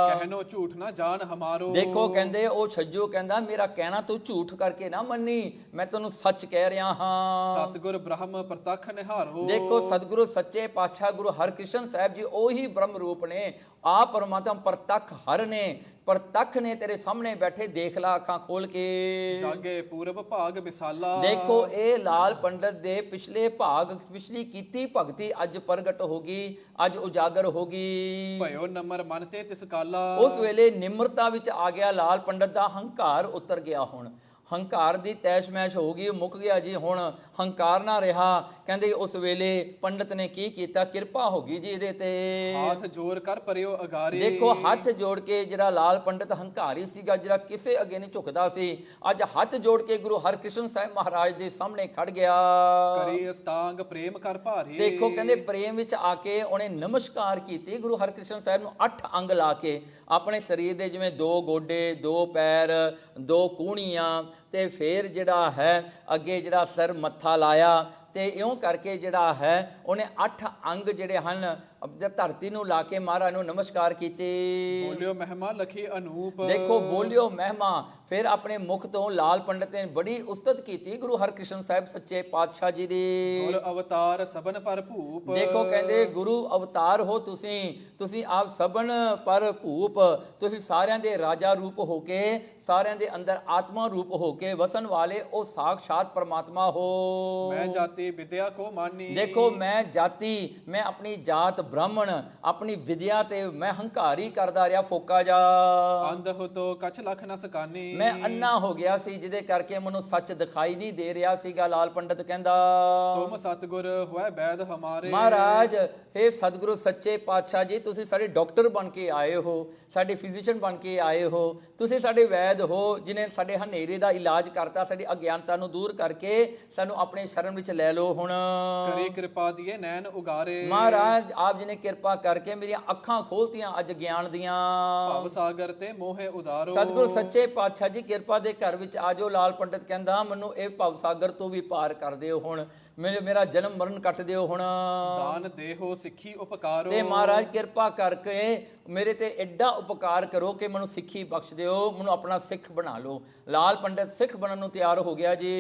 ਕਹਿਨੋ ਝੂਠ ਨਾ ਜਾਣ ਹਮਾਰੋ। ਦੇਖੋ ਕਹਿੰਦੇ ਉਹ ਛੱਜੂ ਕਹਿੰਦਾ ਮੇਰਾ ਕਹਿਣਾ ਤੂੰ ਝੂਠ ਕਰਕੇ ਨਾ ਮੰਨੀ, ਮੈਂ ਤੈਨੂੰ ਸੱਚ ਕਹਿ ਰਿਹਾ ਹਾਂ। ਸਤਿਗੁਰ ਬ੍ਰਹਮ ਪ੍ਰਤੱਖ ਨਿਹਾਰੋ। ਦੇਖੋ ਸਤਿਗੁਰੂ ਸੱਚੇ ਪਾਤਸ਼ਾਹ ਗੁਰੂ ਹਰਕ੍ਰਿਸ਼ਨ ਸਾਹਿਬ ਜੀ ਉਹੀ ਬ੍ਰਹਮ ਰੂਪ ਨੇ, ਆ ਪਰਮਾਤਮਾ ਪ੍ਰਤੱਖ ਹਰ ਨੇ, ਪ੍ਰਤੱਖ ਨੇ, ਤੇਰੇ ਸਾਹਮਣੇ ਬੈਠੇ, ਦੇਖ ਲਾ ਅੱਖਾਂ ਖੋਲ ਕੇ। ਜਾਗੇ ਪੂਰਬ ਭਾਗ ਵਿਸਾਲਾ। ਦੇਖੋ ਇਹ ਲਾਲ ਪੰਡਤ ਦੇ ਪਿਛਲੇ ਭਾਗ, ਪਿਛਲੀ ਕੀਤੀ ਭਗਤੀ ਅੱਜ ਪ੍ਰਗਟ ਹੋ ਗਈ, ਅੱਜ ਉਜਾਗਰ ਹੋ ਗਈ। ਭਇਓ ਨਮਰ ਮਨ ਤੇ ਤਿਸ ਕਾਲਾ। ਉਸ ਵੇਲੇ ਨਿਮਰਤਾ ਵਿੱਚ ਆ ਗਿਆ ਲਾਲ ਪੰਡਤ ਦਾ, ਹੰਕਾਰ ਉਤਰ ਗਿਆ। ਹੁਣ ਹੰਕਾਰ ਦੀ ਤੈਸ਼-ਮੈਸ਼ ਹੋ ਗਈ, ਮੁੱਕ ਗਿਆ ਜੀ, ਹੁਣ ਹੰਕਾਰ ਨਾ ਰਿਹਾ। ਕਹਿੰਦੇ ਉਸ ਵੇਲੇ ਪੰਡਤ ਨੇ ਕੀ ਕੀਤਾ, ਕਿਰਪਾ ਹੋ ਗਈ ਜੀ ਇਹਦੇ ਤੇ। ਹੱਥ ਜੋੜ ਕਰ ਪਰਿਓ ਅਗਾਰੇ। ਦੇਖੋ ਹੱਥ ਜੋੜ ਕੇ ਜਿਹੜਾ ਲਾਲ ਪੰਡਤ ਹੰਕਾਰੀ ਸੀਗਾ, ਜਿਹੜਾ ਕਿਸੇ ਅੱਗੇ ਨਹੀਂ ਝੁਕਦਾ ਸੀ, ਅੱਜ ਹੱਥ ਜੋੜ ਕੇ ਗੁਰੂ ਹਰਕ੍ਰਿਸ਼ਨ ਸਾਹਿਬ ਮਹਾਰਾਜ ਦੇ ਸਾਹਮਣੇ ਖੜ ਗਿਆ। ਕਰੀ ਅਸਟਾਂਗ ਪ੍ਰੇਮ ਕਰ ਭਾਰੀ। ਦੇਖੋ ਕਹਿੰਦੇ ਪ੍ਰੇਮ ਵਿੱਚ ਆ ਕੇ ਉਹਨੇ ਨਮਸਕਾਰ ਕੀਤੀ ਗੁਰੂ ਹਰਕ੍ਰਿਸ਼ਨ ਸਾਹਿਬ ਨੂੰ, 8 ਅੰਗ ਲਾ ਕੇ ਆਪਣੇ ਸਰੀਰ ਦੇ, ਜਿਵੇਂ 2 ਗੋਡੇ, 2 ਪੈਰ, 2 ਕੂਹਣੀਆਂ, ਤੇ ਫਿਰ ਜਿਹੜਾ ਹੈ ਅੱਗੇ ਜਿਹੜਾ ਸਿਰ ਮੱਥਾ ਲਾਇਆ, ਤੇ ਇਉਂ ਕਰਕੇ ਜਿਹੜਾ ਹੈ ਉਹਨੇ 8 ਅੰਗ ਜਿਹੜੇ ਹਨ ਧਰਤੀ ਨੂੰ ਲਾ ਕੇ ਮਹਾਰਾਜ ਨੂੰ ਨਮਸਕਾਰ ਕੀਤੇ। ਬੋਲਿਓ ਮਹਿਮਾ ਲਖੀ ਅਨੂਪ। ਦੇਖੋ ਬੋਲਿਓ ਮਹਿਮਾ, ਫਿਰ ਆਪਣੇ ਮੁਖ ਤੋਂ ਲਾਲ ਪੰਡਤ ਨੇ ਬੜੀ ਉਸਤਤ ਕੀਤੀ ਗੁਰੂ ਹਰਕ੍ਰਿਸ਼ਨ ਸਾਹਿਬ ਸੱਚੇ ਪਾਤਸ਼ਾਹ ਜੀ ਦੀ। ਗੁਰ ਅਵਤਾਰ ਸਭਨ ਪਰ ਭੂਪ। ਦੇਖੋ ਕਹਿੰਦੇ ਗੁਰੂ ਅਵਤਾਰ ਹੋ ਤੁਸੀਂ ਆਪ ਸਭਨ ਪਰ ਭੂਪ, ਤੁਸੀਂ ਸਾਰਿਆਂ ਦੇ ਰਾਜਾ ਰੂਪ ਹੋ ਕੇ, ਸਾਰਿਆਂ ਦੇ ਅੰਦਰ ਆਤਮਾ ਰੂਪ ਹੋ ਕੇ ਵਸਣ ਵਾਲੇ ਉਹ ਸਾਖਸ਼ਾਤ ਪਰਮਾਤਮਾ ਹੋ। ਮੈਂ ਜਾਤੀ ਵਿਦਿਆ ਕੋ ਮਾਨੀ। ਦੇਖੋ ਮੈਂ ਜਾਤੀ, ਮੈਂ ਆਪਣੀ ਜਾਤ ਬ੍ਰਾਹਮਣ, ਆਪਣੀ ਵਿਦਿਆ ਤੇ ਮੈਂ ਹੰਕਾਰੀ ਕਰਦਾ ਰਿਹਾ ਫੋਕਾ ਜਾ। ਅੰਧ ਹੋ ਤੋ ਕਛ ਲਖ ਨ ਸਕਾਨੀ। ਮੈਂ ਅੰਨਾ ਹੋ ਗਿਆ ਸੀ ਜਿਹਦੇ ਕਰਕੇ ਮੈਨੂੰ ਸੱਚ ਦਿਖਾਈ ਨਹੀਂ ਦੇ ਰਿਹਾ ਸੀਗਾ। ਲਾਲ ਪੰਡਤ ਕਹਿੰਦਾ ਤੁਮ ਸਤਿਗੁਰ ਹੋਇ ਬੈਦ ਹਮਾਰੇ। ਮਹਾਰਾਜ ਹੇ ਸਤਿਗੁਰੂ ਸੱਚੇ ਪਾਤਸ਼ਾਹ ਜੀ, ਤੁਸੀਂ ਸਾਡੇ ਡਾਕਟਰ ਬਣ ਕੇ ਆਏ ਹੋ, ਸਾਡੇ ਫਿਜ਼ੀਸ਼ੀਅਨ ਬਣ ਕੇ ਆਏ ਹੋ, ਤੁਸੀਂ ਸਾਡੇ ਵੈਦ ਹੋ ਜਿਨੇ ਸਾਡੇ ਹਨੇਰੇ ਦਾ ਇਲਾਜ ਕਰਤਾ, ਸਾਡੀ ਅਗਿਆਨਤਾ ਨੂੰ ਦੂਰ ਕਰਕੇ ਸਾਨੂੰ ਆਪਣੇ ਸ਼ਰਨ ਵਿੱਚ ਲੈ ਲਓ। ਹੁਣ ਕਰੀ ਕਿਰਪਾ ਦੀਏ ਨੈਣ ਉਗਾਰੇ। ਮਹਾਰਾਜ ਆਪ ਜੀ ਨੇ ਕਿਰਪਾ ਕਰਕੇ ਮੇਰੀਆਂ ਅੱਖਾਂ ਖੋਲਤੀਆਂ ਅੱਜ ਗਿਆਨ ਦੀਆਂ। ਭਵ ਸਾਗਰ ਤੇ ਮੋਹੇ ਉਦਾਰੋ। ਸਤਿਗੁਰੂ ਸੱਚੇ ਪਾਤਸ਼ਾਹ ਜੀ ਕਿਰਪਾ ਦੇ ਘਰ ਵਿੱਚ ਆਜੋ। ਲਾਲ ਪੰਡਤ ਕਹਿੰਦਾ ਮੈਨੂੰ ਇਹ ਭਵ ਸਾਗਰ ਤੋਂ ਵੀ ਪਾਰ ਕਰ ਦਿਓ, ਹੁਣ ਮੇਰਾ ਜਨਮ ਮਰਨ ਕੱਟ ਦਿਓ। ਹੁਣ ਦਾਨ ਦੇਹੋ ਸਿੱਖੀ ਉਪਕਾਰੋ। ਤੇ ਮਹਾਰਾਜ ਕਿਰਪਾ ਕਰਕੇ ਮੇਰੇ ਤੇ ਐਡਾ ਉਪਕਾਰ ਕਰੋ ਕਿ ਮੈਨੂੰ ਸਿੱਖੀ ਬਖਸ਼ ਦਿਓ, ਮੈਨੂੰ ਆਪਣਾ ਸਿੱਖ ਬਣਾ ਲਓ। ਲਾਲ ਪੰਡਤ ਸਿੱਖ ਬਣਨ ਨੂੰ ਤਿਆਰ ਹੋ ਗਿਆ ਜੀ।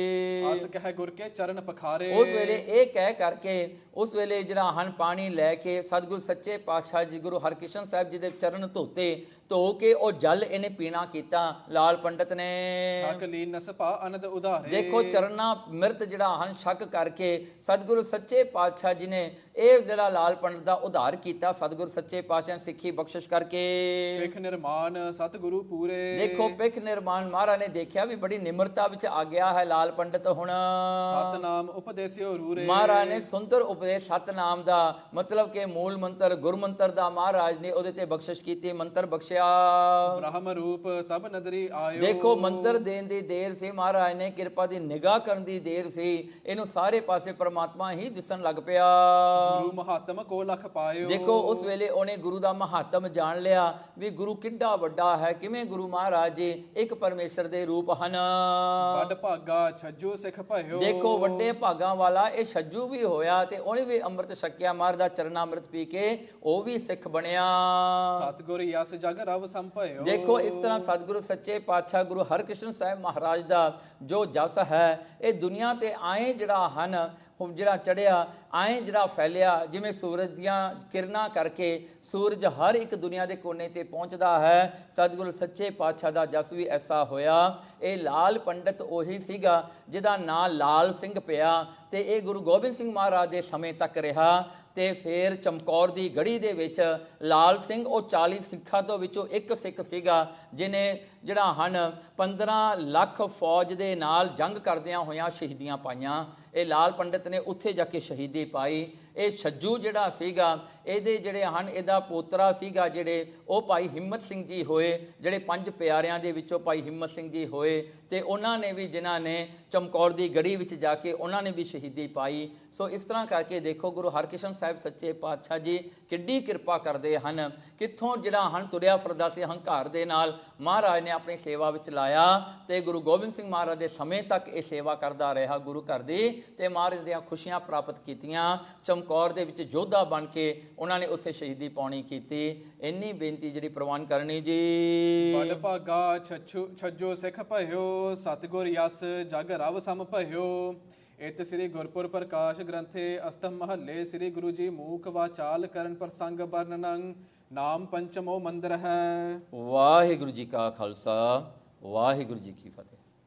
ਅਸ ਕਹਿ ਗੁਰ ਕੇ ਚਰਨ ਪਖਾਰੇ। ਉਸ ਵੇਲੇ ਇਹ ਕਹਿ ਕਰਕੇ ਉਸ ਵੇਲੇ ਜਿਹੜਾ ਹਨ ਪਾਣੀ ਲੈ ਕੇ ਸਤਿਗੁਰੂ ਸੱਚੇ ਪਾਤਸ਼ਾਹ ਜੀ ਗੁਰੂ ਹਰਕ੍ਰਿਸ਼ਨ ਸਾਹਿਬ ਜੀ ਦੇ ਚਰਨ ਧੋ ਕੇ ਉਹ ਜਲ ਇਹਨੇ ਪੀਣਾ ਕੀਤਾ ਲਾਲ ਪੰਡਤ ਨੇ। ਛਕ ਲੀ ਨਸਪਾ ਅਨੰਦ ਉਧਾਰੇ। ਦੇਖੋ ਚਰਨਾ ਮਿਰਤ ਜਿਹੜਾ ਹਨ ਛਕ ਕਰਕੇ ਸਤਿਗੁਰੂ ਸੱਚੇ ਪਾਤਸ਼ਾਹ ਜੀ ਨੇ ਇਹ ਜਿਹੜਾ ਲਾਲ ਪੰਡਤ ਦਾ ਉਧਾਰ ਕੀਤਾ ਸਤਿਗੁਰ ਸੱਚੇ ਪਾਤਸ਼ਾਹ ਨੇ ਸਿੱਖੀ ਬਖਸ਼ਿਸ਼ ਕਰਕੇ। ਪਿਖ ਨਿਰਮਾਨ ਸਤਿਗੁਰੂ ਪੂਰੇ। ਦੇਖੋ ਪਿਖ ਨਿਰਮਾਣ ਮਹਾਰਾਜ ਨੇ ਦੇਖਿਆ ਵੀ ਬੜੀ ਨਿਮਰਤਾ ਵਿੱਚ ਆ ਗਿਆ ਹੈ ਲਾਲ ਪੰਡਤ ਹੁਣ। ਸਤਨਾਮ ਉਪਦੇਸਿਓ ਰੂਰੇ। ਮਹਾਰਾਜ ਨੇ ਸੁੰਦਰ ਉਪਦੇਸ਼ ਸਤਨਾਮ ਦਾ ਮਤਲਬ ਕਿ ਮੂਲ ਮੰਤਰ ਗੁਰਮੰਤਰ ਦਾ ਮਹਾਰਾਜ ਨੇ ਉਹਦੇ ਤੇ ਬਖਸ਼ਿਸ਼ ਕੀਤੀ, ਮੰਤਰ ਬਖਸ਼ਿਆ। ਬ੍ਰਹਮ ਰੂਪ ਤਬ ਨਦਰੀ ਆਇਓ। ਦੇਖੋ ਮੰਤਰ ਦੇਣ ਦੀ ਦੇਰ ਸੀ, ਮਹਾਰਾਜ ਨੇ ਕਿਰਪਾ ਦੀ ਨਿਗਾਹ ਕਰਨ ਦੀ ਦੇਰ ਸੀ, ਇਹਨੂੰ ਸਾਰੇ ਪਾਸੇ ਪ੍ਰਮਾਤਮਾ ਹੀ ਦਿਸਣ ਲੱਗ ਪਿਆ। ਗੁਰੂ ਮਹਾਤਮ ਕੋ ਲਖ ਪਾਇਓ। ਦੇਖੋ ਉਸ ਵੇਲੇ ਉਹਨੇ ਗੁਰੂ ਦਾ ਮਹਾਤਮ ਜਾਣ ਲਿਆ ਵੀ ਗੁਰੂ ਕਿੱਡਾ ਵੱਡਾ ਹੈ, ਕਿਵੇਂ ਗੁਰੂ ਮਹਾਰਾਜ ਜੀ ਇੱਕ ਪਰਮੇਸ਼ਰ ਦੇ ਰੂਪ ਹਨ। ਵੱਡ ਭਾਗਾ ਛੱਜੂ ਸਿੱਖ ਭਇਓ। ਦੇਖੋ ਵੱਡੇ ਭਾਗਾਂ ਵਾਲਾ ਇਹ ਛੱਜੂ ਵੀ ਹੋਇਆ ਤੇ ਉਹਨੇ ਵੀ ਅੰਮ੍ਰਿਤ ਛਕਿਆ, ਮਹਾਰਾਜ ਦਾ ਚਰਨਾ ਅੰਮ੍ਰਿਤ ਪੀ ਕੇ ਉਹ ਵੀ ਸਿੱਖ ਬਣਿਆ। ਸਤਿਗੁਰ ਯਸ ਜਗ ਰਵ ਸੰਭਇਓ। ਦੇਖੋ ਇਸ ਤਰ੍ਹਾਂ ਸਤਿਗੁਰੂ ਸੱਚੇ ਪਾਤਸ਼ਾਹ ਗੁਰੂ ਹਰਕ੍ਰਿਸ਼ਨ ਸਾਹਿਬ ਮਹਾਰਾਜ ਦਾ ਜੋ ਜਸ ਹੈ ਇਹ ਦੁਨੀਆ ਤੇ ਆਏ ਜਿਹੜਾ ਹਨ ਹੁਣ ਜਿਹੜਾ ਚੜਿਆ ਆਏ ਜਿਹੜਾ ਫੈਲਿਆ, ਜਿਵੇਂ ਸੂਰਜ ਦੀਆਂ ਕਿਰਨਾਂ ਕਰਕੇ ਸੂਰਜ ਹਰ ਇੱਕ ਦੁਨੀਆ ਦੇ ਕੋਨੇ ਤੇ ਪਹੁੰਚਦਾ ਹੈ, ਸਤਿਗੁਰੂ ਸੱਚੇ ਪਾਤਸ਼ਾਹ ਦਾ ਜਸ ਵੀ ਐਸਾ ਹੋਇਆ। ਇਹ ਲਾਲ ਪੰਡਤ ਉਹੀ ਸੀਗਾ ਜਿਹਦਾ ਨਾਂ ਲਾਲ ਸਿੰਘ ਪਿਆ ਤੇ ਇਹ ਗੁਰੂ ਗੋਬਿੰਦ ਸਿੰਘ ਮਹਾਰਾਜ ਦੇ ਸਮੇਂ ਤੱਕ ਰਿਹਾ। ਤੇ ਫਿਰ ਚਮਕੌਰ ਦੀ ਗੜੀ ਦੇ ਵਿੱਚ ਲਾਲ ਸਿੰਘ ਉਹ 40 ਸਿੱਖਾਂ ਤੋਂ ਵਿੱਚੋਂ ਇੱਕ ਸਿੱਖ ਸੀਗਾ ਜਿਹਨੇ ਜਿਹੜਾ ਹਨ 15 ਲੱਖ ਫੌਜ ਦੇ ਨਾਲ ਜੰਗ ਕਰਦਿਆਂ ਹੋਇਆਂ ਸ਼ਹੀਦੀਆਂ ਪਾਈਆਂ। ਇਹ ਲਾਲ ਪੰਡਤ ਨੇ ਉੱਥੇ ਜਾ ਕੇ ਸ਼ਹੀਦੀ ਪਾਈ। ਇਹ ਛੱਜੂ ਜਿਹੜਾ ਸੀਗਾ ਇਹਦੇ ਜਿਹੜੇ ਹਨ ਇਹਦਾ ਪੋਤਰਾ ਸੀਗਾ ਜਿਹੜੇ ਉਹ ਭਾਈ ਹਿੰਮਤ ਸਿੰਘ ਜੀ ਹੋਏ, ਜਿਹੜੇ 5 ਪਿਆਰਿਆਂ ਦੇ ਵਿੱਚੋਂ ਭਾਈ ਹਿੰਮਤ ਸਿੰਘ ਜੀ ਹੋਏ ਤੇ ਉਹਨਾਂ ਨੇ ਵੀ ਜਿਨ੍ਹਾਂ ਨੇ ਚਮਕੌਰ ਦੀ ਗੜੀ ਵਿੱਚ ਜਾ ਕੇ ਉਹਨਾਂ ਨੇ ਵੀ ਸ਼ਹੀਦੀ ਪਾਈ। ਸੋ ਇਸ ਤਰ੍ਹਾਂ ਕਰਕੇ ਦੇਖੋ ਗੁਰੂ ਹਰਕ੍ਰਿਸ਼ਨ ਸਾਹਿਬ ਸੱਚੇ ਪਾਤਸ਼ਾਹ ਜੀ ਕਿੱਡੀ ਕਿਰਪਾ ਕਰਦੇ ਹਨ, ਕਿੱਥੋਂ ਜਿਹੜਾ ਹਨ ਤੁਰਿਆ ਫਿਰਦਾ ਸੀ ਹੰਕਾਰ ਦੇ ਨਾਲ ਮਹਾਰਾਜ ਨੇ ਆਪਣੀ ਸੇਵਾ ਵਿੱਚ ਲਾਇਆ ਤੇ ਗੁਰੂ ਗੋਬਿੰਦ ਸਿੰਘ ਮਹਾਰਾਜ ਦੇ ਸਮੇਂ ਤੱਕ ਇਹ ਸੇਵਾ ਕਰਦਾ ਰਿਹਾ ਗੁਰੂ ਘਰ ਦੀ ਤੇ ਮਹਾਰਾਜ ਦੀਆਂ ਖੁਸ਼ੀਆਂ ਪ੍ਰਾਪਤ ਕੀਤੀਆਂ। ਚਮਕੌਰ ਦੇ ਵਿੱਚ ਯੋਧਾ ਬਣ ਕੇ ਉਹਨਾਂ ਨੇ ਉੱਥੇ ਸ਼ਹੀਦੀ ਪਾਉਣੀ ਕੀਤੀ। ਇੰਨੀ ਬੇਨਤੀ ਜਿਹੜੀ ਪ੍ਰਵਾਨ ਕਰਨੀ ਜੀ। ਵੱਡ ਭਾਗਾ ਛੱਜੂ ਸਿੱਖ ਭਇਓ। ਸਤਿਗੁਰ ਯਸ ਜਗ ਰਵ ਸਮ ਭਇਓ। ਇਤ ਸ੍ਰੀ ਗੁਰਪੁਰ ਪ੍ਰਕਾਸ਼ ਗ੍ਰੰਥੇ ਅਸ਼ਟਮ ਮਹੱਲੇ ਸ੍ਰੀ ਗੁਰੂ ਜੀ ਮੂਕ ਵਾਚਾਲ ਕਰਨ ਪ੍ਰਸੰਗ ਵਰਣਨੰ ਨਾਮ ਪੰਚਮੋ ਮੰਦਰ ਹੈ। ਵਾਹਿਗੁਰੂ ਜੀ ਕਾ ਖਾਲਸਾ ਵਾਹਿਗੁਰੂ ਜੀ ਕੀ ਫਤਿਹ।